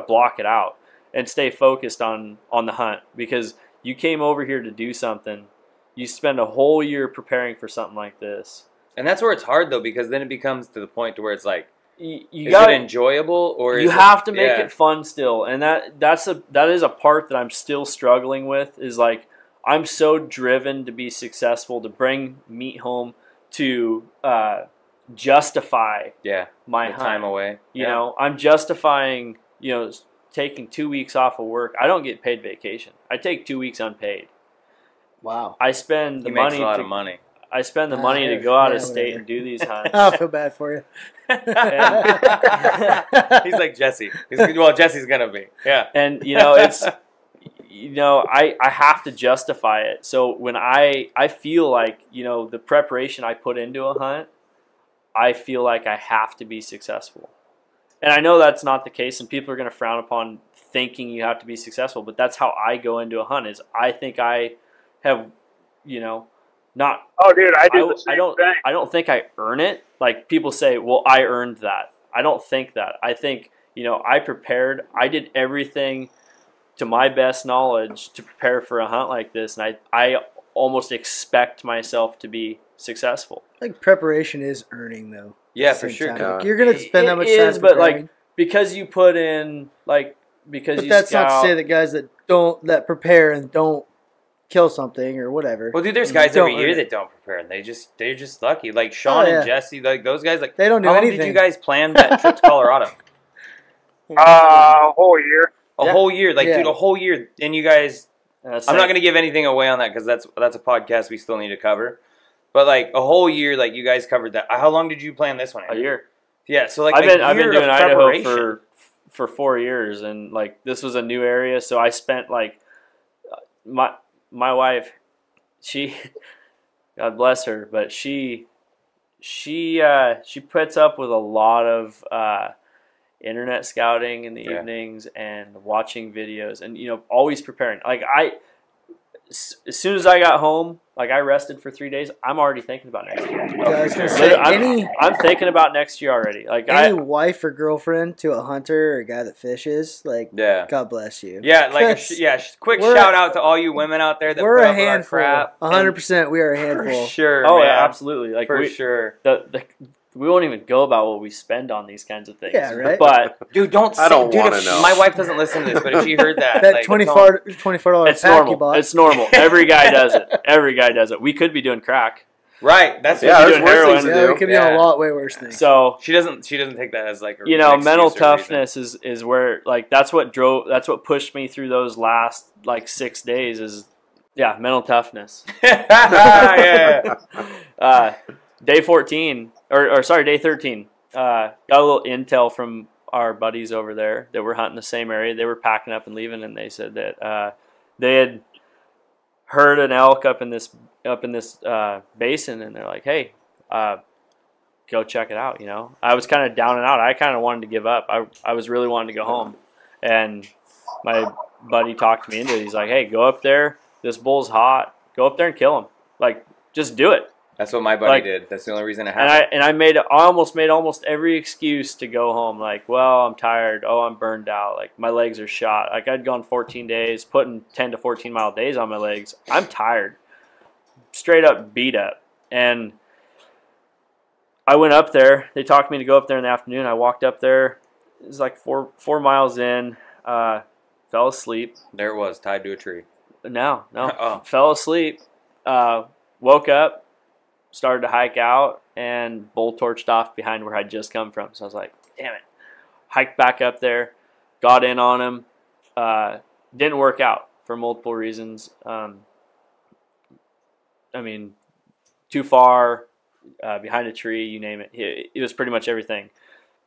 block it out and stay focused on the hunt, because you came over here to do something. You spend a whole year preparing for something like this. And that's where it's hard though, because then it becomes to the point to where it's like, You is got it enjoyable, or you is have to make yeah. it fun still, and that is a part that I'm still struggling with. Is like, I'm so driven to be successful, to bring meat home, to justify my the hunt. time away. You know, I'm justifying, you know, taking 2 weeks off of work. I don't get paid vacation. I take 2 weeks unpaid. Wow. I spend He the makes money. a lot of money. I spend the money to go out of yeah, state whatever. and do these hunts. I feel bad for you. He's like Jesse. Well, Jesse's gonna be. Yeah. And you know, it's, you know, I have to justify it. So when I feel like, you know, the preparation I put into a hunt, I feel like I have to be successful. And I know that's not the case, and people are going to frown upon thinking you have to be successful, but that's how I go into a hunt. Is I think I have, you know, not. Oh, dude, I do the same thing. I don't think I earn it. Like people say, well, I earned that. I don't think that. I think, you know, I prepared. I did everything to my best knowledge to prepare for a hunt like this, and I almost expect myself to be successful. I think preparation is earning, though. Yeah, at the for same sure. time. Yeah. Like, you're gonna spend that much It time is, but preparing. like, because you put in, like, because But you that's scout, not to say that guys that prepare and don't kill something or whatever. Well, dude, there's and guys don't every year earn it. that don't prepare, and they're just lucky. Like Sean yeah. and Jesse, like those guys. Like They don't do how long anything. did you guys plan that trip to Colorado? Whole year. A Yeah. whole year, like Yeah. dude, a whole year. And you guys, That's I'm like- not gonna give anything away on that because that's a podcast we still need to cover. But like a whole year, like you guys covered that. How long did you plan this one? a year. Yeah, so like I've been year doing of Idaho preparation. for 4 years, and like this was a new area, so I spent like my wife, she, God bless her, but she puts up with a lot of internet scouting in the evenings and watching videos, and you know, always preparing. Like as soon as I got home, like I rested for 3 days, I'm already thinking about next year. Yeah, I was gonna say, I'm thinking about next year already. Like any wife or girlfriend to a hunter or a guy that fishes, like, Yeah. God bless you. Yeah, like quick We're- shout out to all you women out there that We're put a up with our handful. crap. 100%, we are a For handful. sure. oh man. yeah, absolutely. Like For sure. We won't even go about what we spend on these kinds of things. Yeah, right? But Dude, don't. I don't dude, wanna if know. My wife doesn't listen to this, but if she heard that, That like, $24 it's pack you normal. bought. It's normal. Every guy does it. Every guy does it. We could be doing crack. right? That's Yeah, what there's you're worse doing things heroin. to yeah, do. we could be on Yeah. a lot way worse things. So She doesn't take that as like you know, an mental excuse or reason. toughness is where like that's what pushed me through those last like 6 days is mental toughness. yeah. Day 14 or sorry, day 13. Got a little intel from our buddies over there that were hunting the same area. They were packing up and leaving, and they said that they had heard an elk up in this basin, and they're like, "Hey, go check it out." You know, I was kind of down and out. I kind of wanted to give up. I was really wanting to go home, and my buddy talked me into it. He's like, "Hey, go up there. This bull's hot. Go up there and kill him. Like, just do it. That's what my buddy did. That's the only reason it happened. And I almost made almost every excuse to go home. Like, well, I'm tired. Oh, I'm burned out. Like, my legs are shot. Like, I'd gone 14 days, putting 10 to 14 mile days on my legs. I'm tired. Straight up beat up. And I went up there. They talked me to go up there in the afternoon. I walked up there. It was like 4 miles in. Fell asleep. There it was, tied to a tree. No. Oh. Fell asleep. Woke up. Started to hike out and bull torched off behind where I'd just come from. So I was like, damn it. Hiked back up there, got in on him. Didn't work out for multiple reasons. I mean, too far, behind a tree, you name it. It was pretty much everything.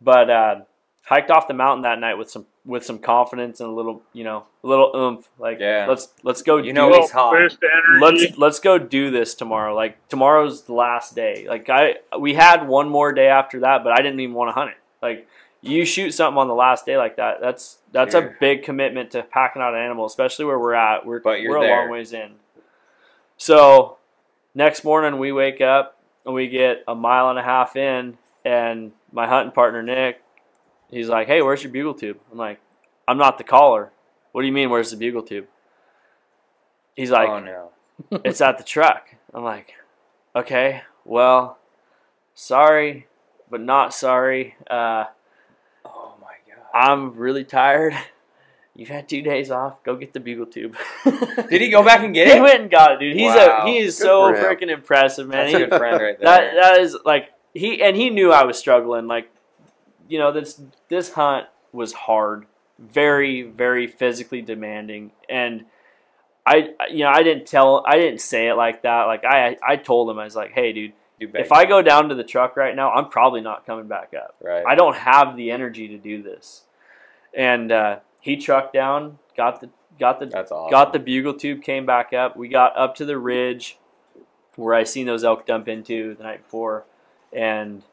But hiked off the mountain that night with some confidence and a little oomph. Like, let's go. He's hot. Let's go do this tomorrow. Like, tomorrow's the last day. Like, we had one more day after that, but I didn't even want to hunt it. Like, you shoot something on the last day like that. That's a big commitment to packing out an animal, especially where we're at. We're a long ways in. So next morning we wake up and we get a mile and a half in, and my hunting partner Nick, he's like, hey, where's your bugle tube? I'm like, I'm not the caller. What do you mean, where's the bugle tube? He's like, oh, no. It's at the truck. I'm like, okay, well, sorry, but not sorry. Oh, my God. I'm really tired. You've had 2 days off. Go get the bugle tube. Did he go back and get it? He went and got it, dude. He is so for him. freaking impressive, man. That's a good friend right there. That is, like, he knew I was struggling. Like, this hunt was hard, very, very physically demanding, and I didn't say it like that. Like, I told him, I was like, hey, dude, if I go down to the truck right now, I'm probably not coming back up. Right. I don't have the energy to do this. And he trucked down, got the That's awesome. got the bugle tube, came back up. We got up to the ridge where I seen those elk dump into the night before, and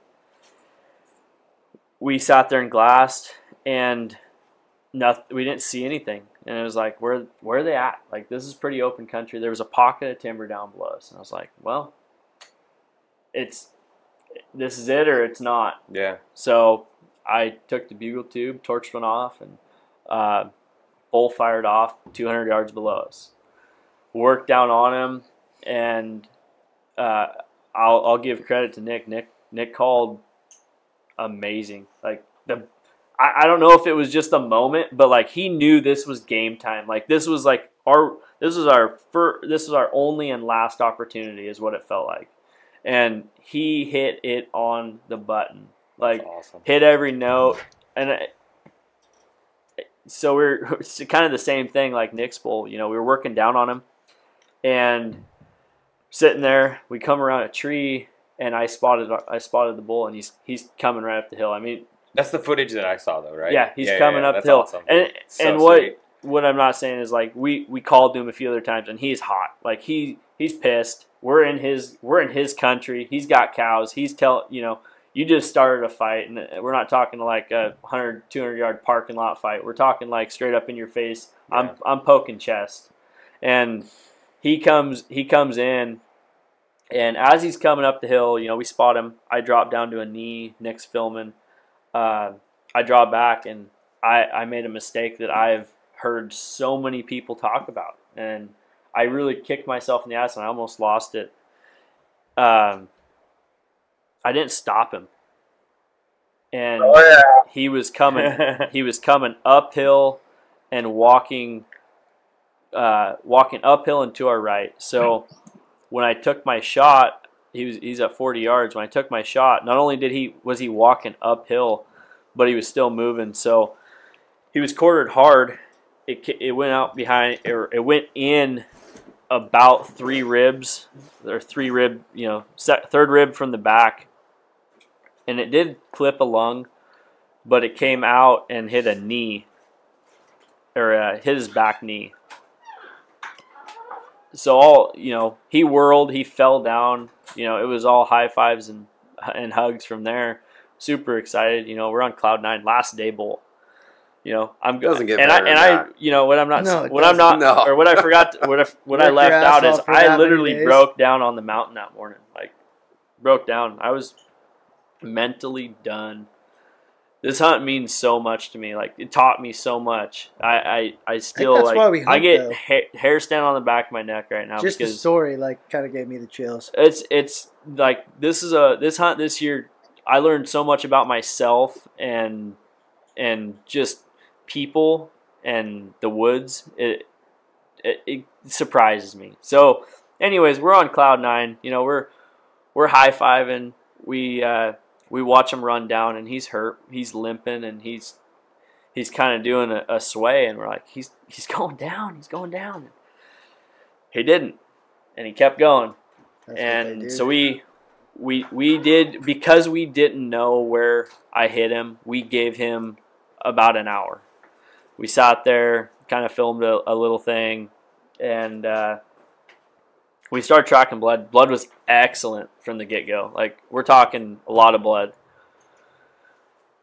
we sat there and glassed, and we didn't see anything. And it was like, where are they at? Like, this is pretty open country. There was a pocket of timber down below us, and I was like, well, this is it or it's not. Yeah. So I took the bugle tube, torched one off, and bull fired off 200 yards below us. Worked down on him, and I'll give credit to Nick. Nick called amazing. Like, I don't know if it was just a moment, but like, he knew this was game time. Like, this was our only and last opportunity, is what it felt like. And he hit it on the button. Like, awesome. Hit every note. And so it's kind of the same thing like Nick's bull. We were working down on him and sitting there. We come around a tree, and I spotted the bull, and he's coming right up the hill. I mean, that's the footage that I saw, though, right? Yeah, he's coming up the hill. Awesome. And what I'm not saying is, like, we called to him a few other times, and he's hot. Like, he's pissed. We're in his country. He's got cows. You just started a fight, and we're not talking like a 100, 200 yard parking lot fight. We're talking like straight up in your face. Yeah. I'm poking chest, and he comes in, and as he's coming up the hill, we spot him. I drop down to a knee. Nick's filming. I draw back, and I made a mistake that I've heard so many people talk about, and I really kicked myself in the ass, and I almost lost it. I didn't stop him, and he was coming. He was coming uphill and walking uphill and to our right. So when I took my shot, he's at 40 yards. When I took my shot, not only was he walking uphill, but he was still moving. So he was quartered hard. It went out behind, or it went in about 3 ribs, or 3 rib, third rib from the back. And it did clip a lung, but it came out and hit a knee, or hit his back knee. So he whirled, he fell down. It was all high fives and hugs from there. Super excited. We're on cloud 9, last day bull. You know, I'm Doesn't get and better than that. you know, what I'm not, No, it what I'm not, doesn't. No. or what I forgot, what I Work left your ass out is off for that I many literally days. broke down on the mountain that morning. Like, broke down. I was mentally done. This hunt means so much to me. Like, it taught me so much. I still that's like. why we hunt, I get though. hair stand on the back of my neck right now Just the because story, like, kind of gave me the chills. it's like this hunt this year. I learned so much about myself and just people and the woods. It surprises me. So, anyways, we're on cloud 9. You know, we're high fiving. We watch him run down, and he's hurt. He's limping, and he's kind of doing a sway, and we're like, he's going down. He's going down. He didn't, and he kept going. That's what they And do. so we did, because we didn't know where I hit him. We gave him about an hour. We sat there, kind of filmed a little thing, and we started tracking blood. Blood was excellent from the get-go. Like, we're talking a lot of blood.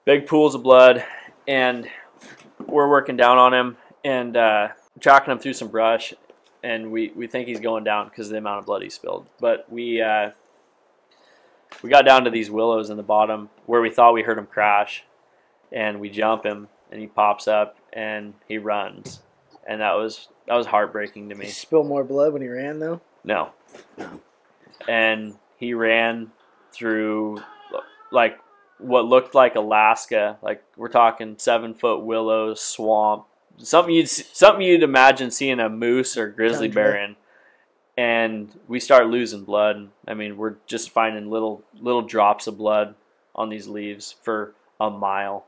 Big pools of blood, and we're working down on him and tracking him through some brush, and we think he's going down because of the amount of blood he spilled. But we got down to these willows in the bottom where we thought we heard him crash, and we jump him, and he pops up, and he runs. And that was heartbreaking to Did me. he spill more blood when he ran, though? No. And he ran through, like, what looked like Alaska. Like, we're talking 7-foot willows, swamp, something you'd imagine seeing a moose or grizzly bear in. And we start losing blood. I mean, we're just finding little drops of blood on these leaves for a mile.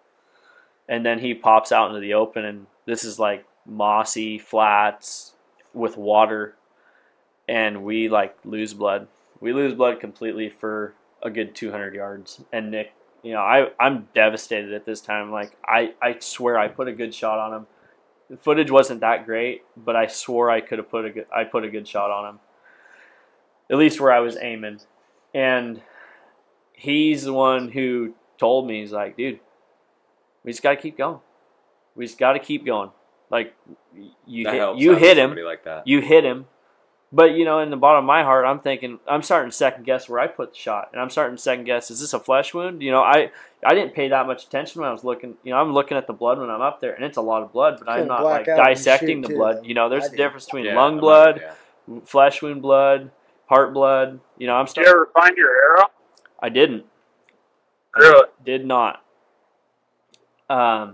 And then he pops out into the open, and this is like mossy flats with water, and we like lose blood. We lose blood completely for a good 200 yards. And Nick, you know, I'm devastated at this time. Like, I swear I put a good shot on him. The footage wasn't that great, but I swore I put a good shot on him, at least where I was aiming. And he's the one who told me, he's like, dude, we just got to keep going. We just got to keep going. Like, you hit him. Like that. You hit him. But, you know, in the bottom of my heart, I'm thinking, I'm starting to second guess where I put the shot. And I'm starting to second guess, is this a flesh wound? You know, I didn't pay that much attention when I was looking. You know, I'm looking at the blood when I'm up there, and it's a lot of blood, but I'm not, like, dissecting the blood. You know, there's a difference between lung blood, flesh wound blood, heart blood. You know, I'm Did you ever find your arrow? I didn't. Really? Did not. I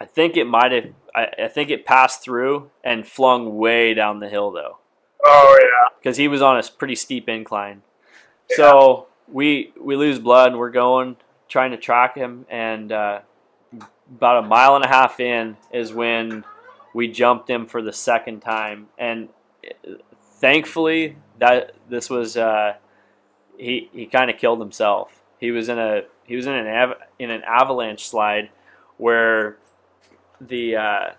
think it might have. I think it passed through and flung way down the hill, though. Oh, yeah. Because he was on a pretty steep incline. Yeah. So we lose blood, and we're trying to track him, and about a mile and a half in is when we jumped him for the second time. And thankfully, that this was he kind of killed himself. He was in an avalanche slide where the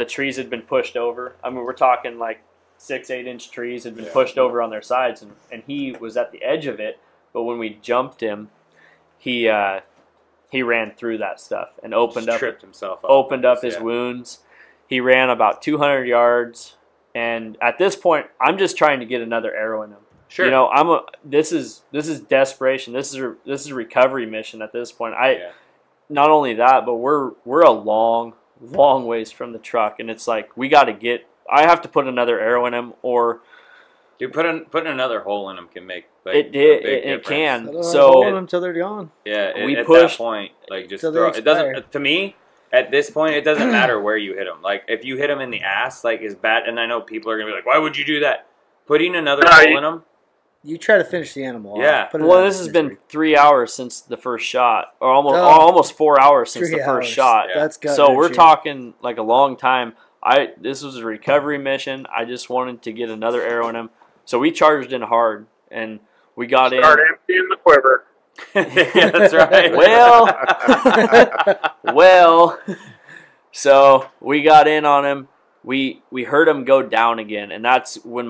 trees had been pushed over. I mean, we're talking like 6-8 inch trees had been pushed over on their sides, and he was at the edge of it. But when we jumped him, he ran through that stuff and tripped himself up. Opened up his wounds. He ran about 200 yards, and at this point, I'm just trying to get another arrow in him. Sure. You know, this is desperation. This is a recovery mission at this point. Not only that, but we're a long ways from the truck, and it's like I have to put another arrow in him, or dude, putting another hole in them can make like, it can. So hold them until they're gone. Yeah, we at pushed, that point, like just till throw. they It doesn't. To me, at this point, it doesn't matter where you hit them. Like if you hit them in the ass, like is bad. And I know people are gonna be like, "Why would you do that?" Putting another hole in them. You try to finish the animal off. Yeah. Well, this has been 3 hours since the first shot, or almost 4 hours since the first shot. Yeah. That's so we're talking like a long time. This was a recovery mission. I just wanted to get another arrow in him, so we charged in hard, and we got in. Start emptying the quiver. Yeah, that's right. Well, so we got in on him. We heard him go down again, and that's when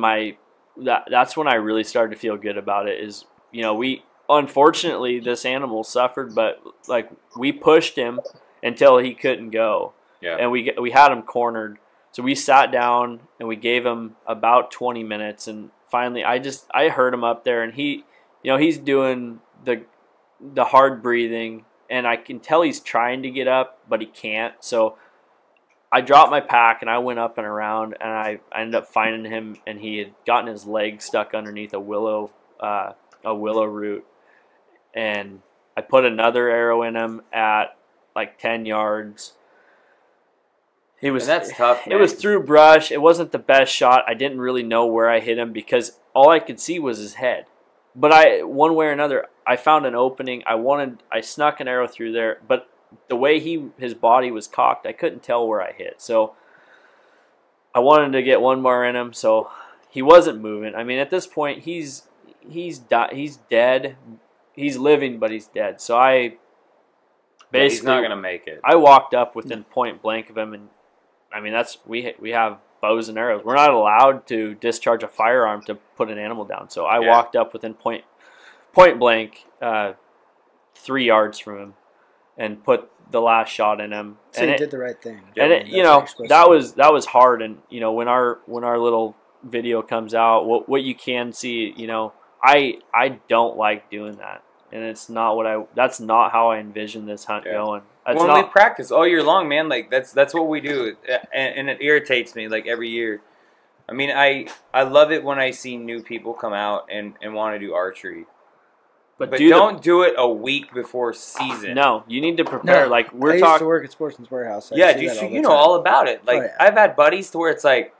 that's when I really started to feel good about it. Is, you know, unfortunately this animal suffered, but like we pushed him, until he couldn't go. Yeah. And we had him cornered. So we sat down and we gave him about 20 minutes, and finally I heard him up there, and he, he's doing the hard breathing, and I can tell he's trying to get up, but he can't. So I dropped my pack and I went up and around, and I ended up finding him, and he had gotten his leg stuck underneath a willow root, and I put another arrow in him at like 10 yards. That's tough, man. It was through brush. It wasn't the best shot. I didn't really know where I hit him because all I could see was his head. But one way or another, I found an opening. I snuck an arrow through there, but the way his body was cocked, I couldn't tell where I hit. So I wanted to get one more in him. So he wasn't moving. I mean, at this point, he's dead. He's living, but he's dead. So I basically, he's not gonna make it. I walked up within point blank of him, and I mean we have bows and arrows. We're not allowed to discharge a firearm to put an animal down. So I walked up within point blank, 3 yards from him, and put the last shot in him. So you did the right thing. And that was hard. And when our little video comes out, what you can see, I don't like doing that, and it's not that's not how I envision this hunt going. We practice all year long, man. Like that's what we do, and it irritates me like every year. I mean, I love it when I see new people come out and want to do archery. But don't do it a week before season. No, you need to prepare. No, like I used to work at Sportsman's Warehouse. You know all about it. Like I've had buddies to where it's like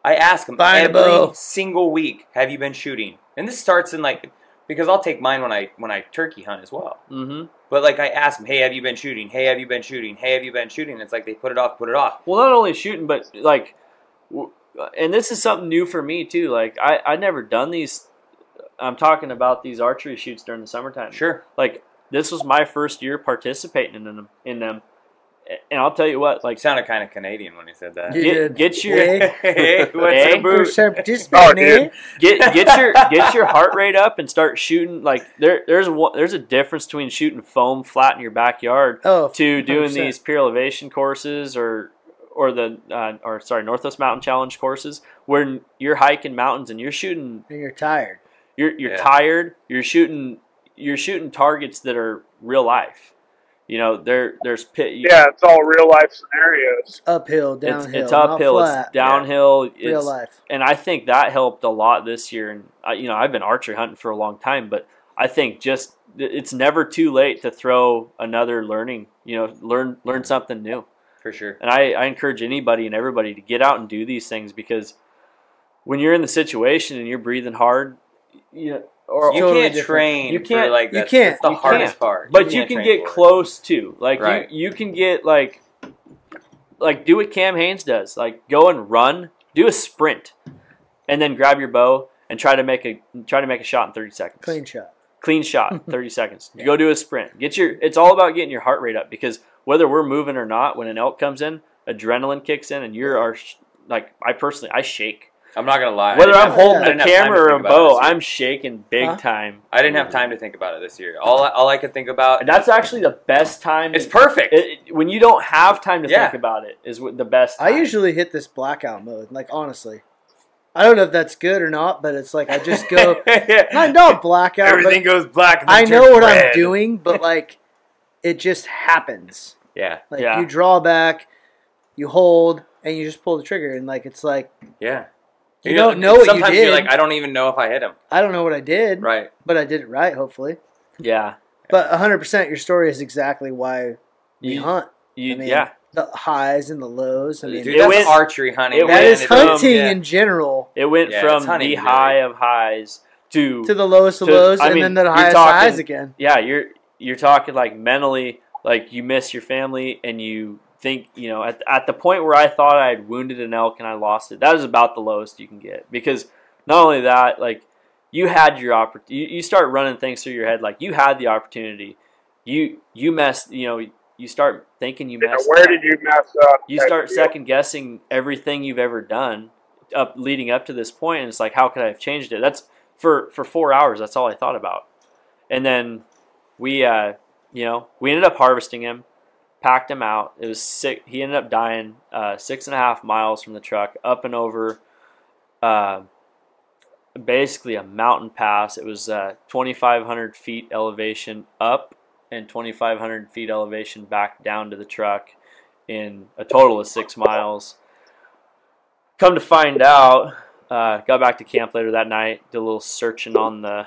I ask them every single week, "Have you been shooting?" And this starts in because I'll take mine when I turkey hunt as well. Mm-hmm. But like I ask them, "Hey, have you been shooting? Hey, have you been shooting? Hey, have you been shooting?" And it's like they put it off. Well, not only shooting, but like, and this is something new for me too. Like I never done these. I'm talking about these archery shoots during the summertime. Sure. Like this was my first year participating in them. And I'll tell you what, like, sounded kind of Canadian when he said that. Get your get your heart rate up and start shooting. Like there's a difference between shooting foam flat in your backyard to doing 100%. These pure elevation courses or Northwest Mountain Challenge courses where you're hiking mountains and you're shooting and you're tired. You're tired. You're shooting targets that are real life. There's pit. It's all real life scenarios. Uphill, downhill. It's uphill. It's downhill. Yeah. Real life. And I think that helped a lot this year. And I've been archery hunting for a long time, but I think it's never too late to throw another learning. Learn something new. For sure. And I encourage anybody and everybody to get out and do these things because when you're in the situation and you're breathing hard, you can't train. That's the hardest part. But you can get close too. Like you can get like do what Cam Haynes does. Like go and run, do a sprint, and then grab your bow and try to make a shot in 30 seconds. Clean shot, 30 seconds. Yeah. Go do a sprint. It's all about getting your heart rate up because whether we're moving or not, when an elk comes in, adrenaline kicks in, and I shake. I'm not gonna lie. Whether I'm holding a camera or a bow, I'm shaking big time. I didn't have time to think about it this year. All I could think about. And that's actually the best time. It's perfect. When you don't have time to think about it is the best time. I usually hit this blackout mode. Like honestly, I don't know if that's good or not, but it's like I just go. Not blackout. Everything goes black. I know what I'm doing, but like it just happens. Yeah. You draw back, you hold, and you just pull the trigger, and like it's like You don't know what you did. Sometimes you're like, I don't even know if I hit him. I don't know what I did. Right. But I did it right, hopefully. Yeah. But 100% your story is exactly why we hunt. The highs and the lows. Dude, that's archery hunting. That is hunting in general. It went from the high of highs to the lowest of lows and then the highest highs again. Yeah, you're talking like mentally, like you miss your family and you think, at the point where I thought I had wounded an elk and I lost it, that is about the lowest you can get. Because not only that, like you had your opportunity, you start running things through your head, like you had the opportunity, you messed, you start thinking you messed up. Did you mess up? You start second guessing everything you've ever done leading up to this point, and it's like, how could I have changed it? That's for 4 hours. That's all I thought about. And then we ended up harvesting him. packed him out. It was sick. He ended up dying 6.5 miles from the truck, up and over basically a mountain pass. It was 2,500 feet elevation up and 2,500 feet elevation back down to the truck in a total of 6 miles. Come to find out, got back to camp later that night, did a little searching on the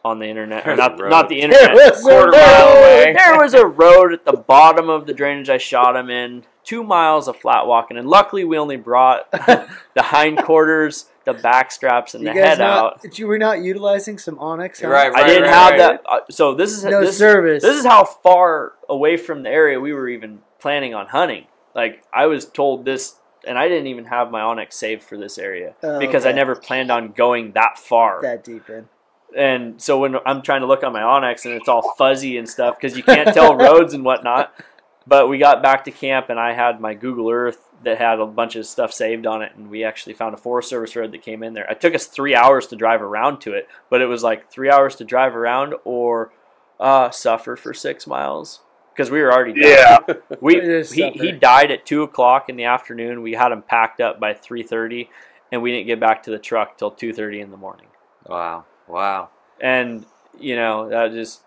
internet, or not the internet. There was a road at the bottom of the drainage I shot him in. 2 miles of flat walking, and luckily we only brought the hindquarters, the back straps, and the head out. You were not utilizing some Onyx? Huh? Right. I didn't have that. So this is service. This is how far away from the area we were even planning on hunting. Like, I was told this, and I didn't even have my Onyx saved for this area because I never planned on going that far. That deep in. And so when I'm trying to look on my Onyx and it's all fuzzy and stuff because you can't tell roads and whatnot. But we got back to camp and I had my Google Earth that had a bunch of stuff saved on it, and we actually found a Forest Service road that came in there. It took us 3 hours to drive around to it, but it was like 3 hours to drive around or suffer for 6 miles because we were already done. Yeah. He died at 2 o'clock in the afternoon. We had him packed up by 3:30, and we didn't get back to the truck till 2:30 in the morning. Wow. And that just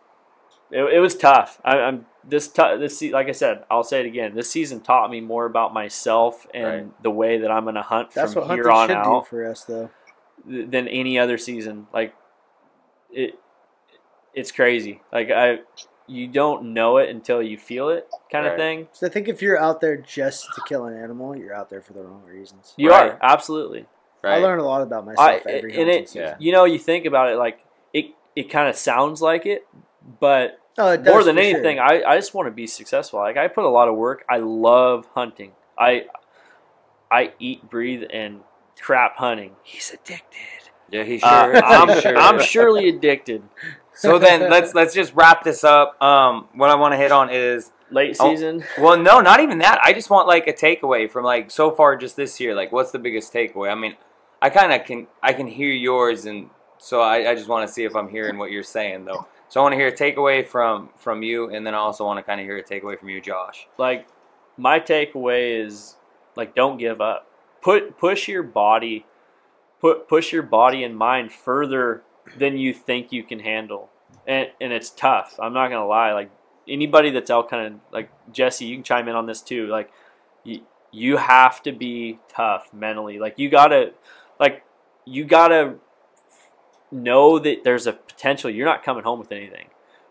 it was tough. Like I said, I'll say it again. This season taught me more about myself and the way that I'm going to hunt That's from what here hunting on should out do for us, though, than any other season. Like it's crazy. Like you don't know it until you feel it, kind of thing. So I think if you're out there just to kill an animal, you're out there for the wrong reasons. You are, absolutely. Right. I learned a lot about myself every hunting season. You think about it, like it kind of sounds like it, but more than anything, sure. I just want to be successful. Like, I put a lot of work. I love hunting. I eat, breathe, and crap hunting. He's addicted. Yeah, he sure is. I'm surely addicted. So then let's just wrap this up. What I want to hit on is late season. Well, no, not even that. I just want like a takeaway from like so far just this year. Like, what's the biggest takeaway? I mean, I can hear yours, and so I just want to see if I'm hearing what you're saying though. So I want to hear a takeaway from you, and then I also want to kind of hear a takeaway from you, Josh. Like, my takeaway is, like, don't give up. Push your body and mind further than you think you can handle, and it's tough. I'm not gonna lie. Like, anybody that's out kind of like Jesse, you can chime in on this too. Like, you have to be tough mentally. Like, you gotta know that there's a potential you're not coming home with anything,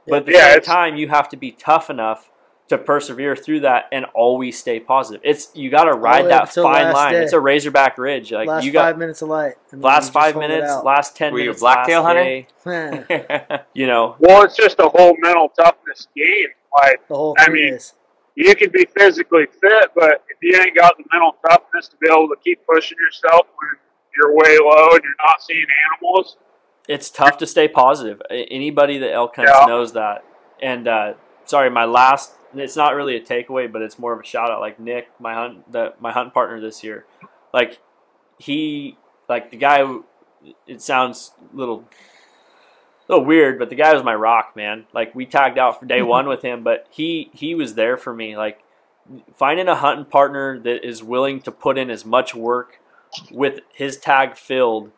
but at the same time you have to be tough enough to persevere through that and always stay positive. You got to ride that fine line. It's a razorback ridge. Like, last you got 5 minutes of light. Last 5 minutes, last 10 minutes. Were you a blacktail hunter? Well, it's just a whole mental toughness game. Like, the whole thing is. You can be physically fit, but if you ain't got the mental toughness to be able to keep pushing yourself when you're way low and you're not seeing animals, it's tough to stay positive. Anybody that elk hunts knows that. And sorry, my last, it's not really a takeaway, but it's more of a shout out. Like, Nick, my hunting partner this year, like, the guy, it sounds a little weird, but the guy was my rock, man. Like, we tagged out for day one with him, but he was there for me. Like, finding a hunting partner that is willing to put in as much work with his tag filled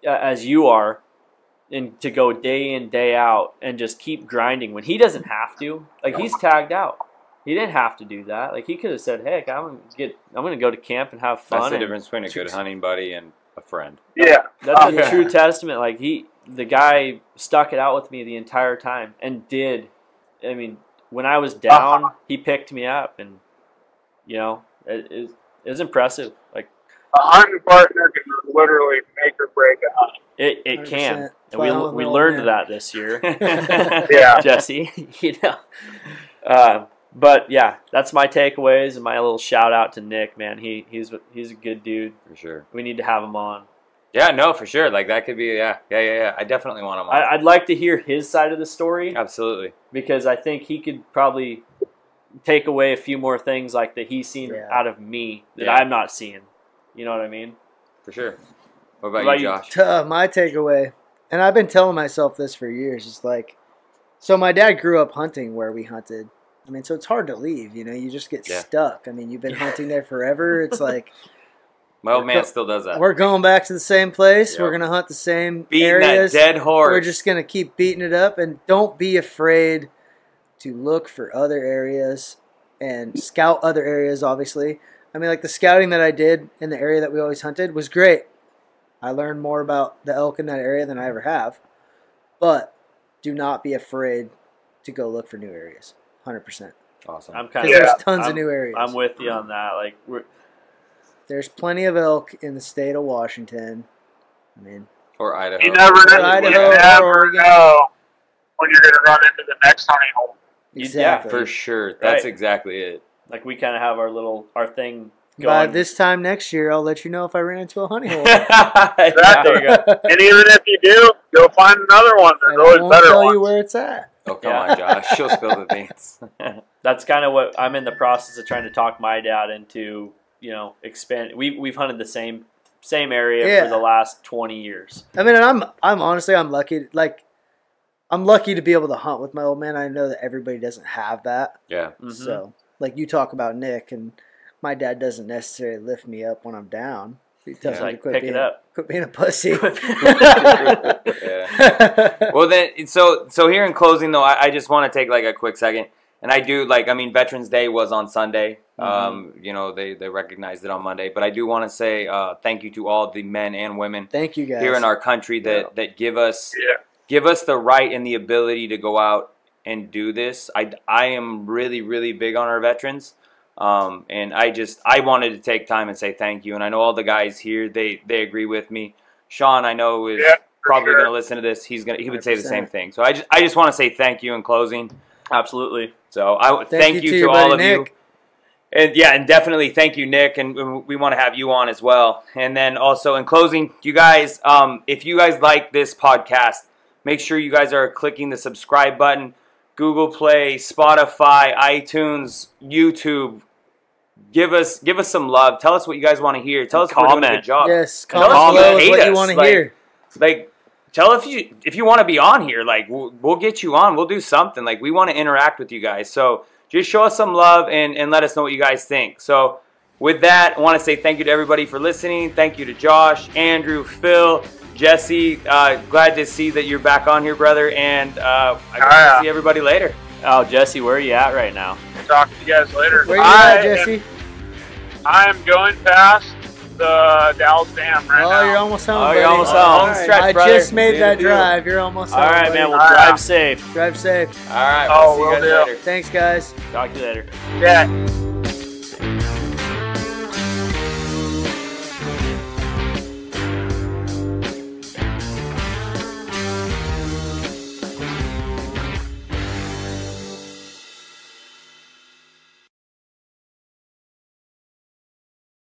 as you are, and to go day in, day out and just keep grinding when he doesn't have to. Like, he's tagged out. He didn't have to do that. Like, he could have said, heck, I'm gonna go to camp and have fun. That's the difference between a good hunting buddy and a friend. Yeah. That's a true testament. Like, the guy stuck it out with me the entire time and did. I mean, when I was down, he picked me up, and it was impressive. Like, a hunting partner can literally make or break a hunt. It can, and we learned that this year. Yeah, Jesse, but yeah, that's my takeaways and my little shout out to Nick. Man, he's a good dude for sure. We need to have him on. Yeah, no, for sure. Like, that could be yeah. I definitely want him on. I'd like to hear his side of the story. Absolutely, because I think he could probably take away a few more things like that he's seen out of me that I'm not seeing. You know what I mean? For sure. What about you, Josh? My takeaway, and I've been telling myself this for years, is like, so my dad grew up hunting where we hunted, I mean, so it's hard to leave. You just get Yeah. stuck. I mean, you've been hunting there forever. It's like My old man still does that. we're going back to the same place. Yep. We're gonna hunt the same Beating areas. that dead horse. We're just gonna keep beating it up, and don't be afraid to look for other areas and scout other areas. Obviously, I mean, like the scouting that I did in the area that we always hunted was great. I learned more about the elk in that area than I ever have. But do not be afraid to go look for new areas. 100%. Awesome. I'm kind Because of there's tons of new areas. I'm with you on that. Like There's plenty of elk in the state of Washington. I mean, Or Idaho. You never know. Idaho, You never Oregon. know when you're going to run into the next hunting hole. exactly. Yeah, for sure. That's Right. exactly it. like we kind of have our thing By going. this time next year, I'll let you know if I ran into a honey hole. Yeah, there you go. And even if you do, go find another one. There's And I always won't better tell ones. you where it's at. Oh, come Yeah. on, Josh. She'll spill the beans. That's kind of what I'm in the process of trying to talk my dad into. Expand. We've hunted the same area Yeah. for the last 20 years. I mean, and I'm honestly, I'm lucky. Like, I'm lucky to be able to hunt with my old man. I know that everybody doesn't have that. Yeah. Mhm. So, like, you talk about Nick, and my dad doesn't necessarily lift me up when I'm down. He tells Yeah, me like, to quit pick being, it up. quit being a pussy. Yeah. Well, then, so here in closing, though, I just want to take like a quick second, and I do Veterans Day was on Sunday. They recognized it on Monday, but I do want to say thank you to all the men and women Thank you guys. here in our country that give us the right and the ability to go out and do this. I am really, really big on our veterans. And I wanted to take time and say thank you. And I know all the guys here, they agree with me. Sean, I know, is probably going to listen to this. He would say the 100%. same thing. So I just want to say thank you in closing. Absolutely. So thank you to your all buddy of you. Nick. And definitely thank you, Nick. And we want to have you on as well. And then also in closing, you guys, if you guys like this podcast, make sure you guys are clicking the subscribe button. Google Play, Spotify, iTunes, YouTube. Give us some love. Tell us what you guys want to hear. Tell us if we're doing a good job. Yes, Tell us comment if below you with hate what you us. want to hear. Like, tell if you want to be on here. Like, we'll get you on. We'll do something. Like, we want to interact with you guys. So just show us some love and let us know what you guys think. So with that, I want to say thank you to everybody for listening. Thank you to Josh, Andrew, Phil, Jesse. Glad to see that you're back on here, brother. And I guess see everybody later. Oh, Jesse, where are you at right now? Talk to you guys later. Where you at, Jesse? I am going past the Dallas Dam right now. Oh, you're almost home, Oh, buddy. you're almost home. All right. Stretch, I brother. just made See that you in the field. drive. You're almost All home, right, buddy. man. We'll All right. drive safe. Drive safe. All right. Oh, We'll see you will guys do. later. Thanks, guys. Talk to you later. Yeah.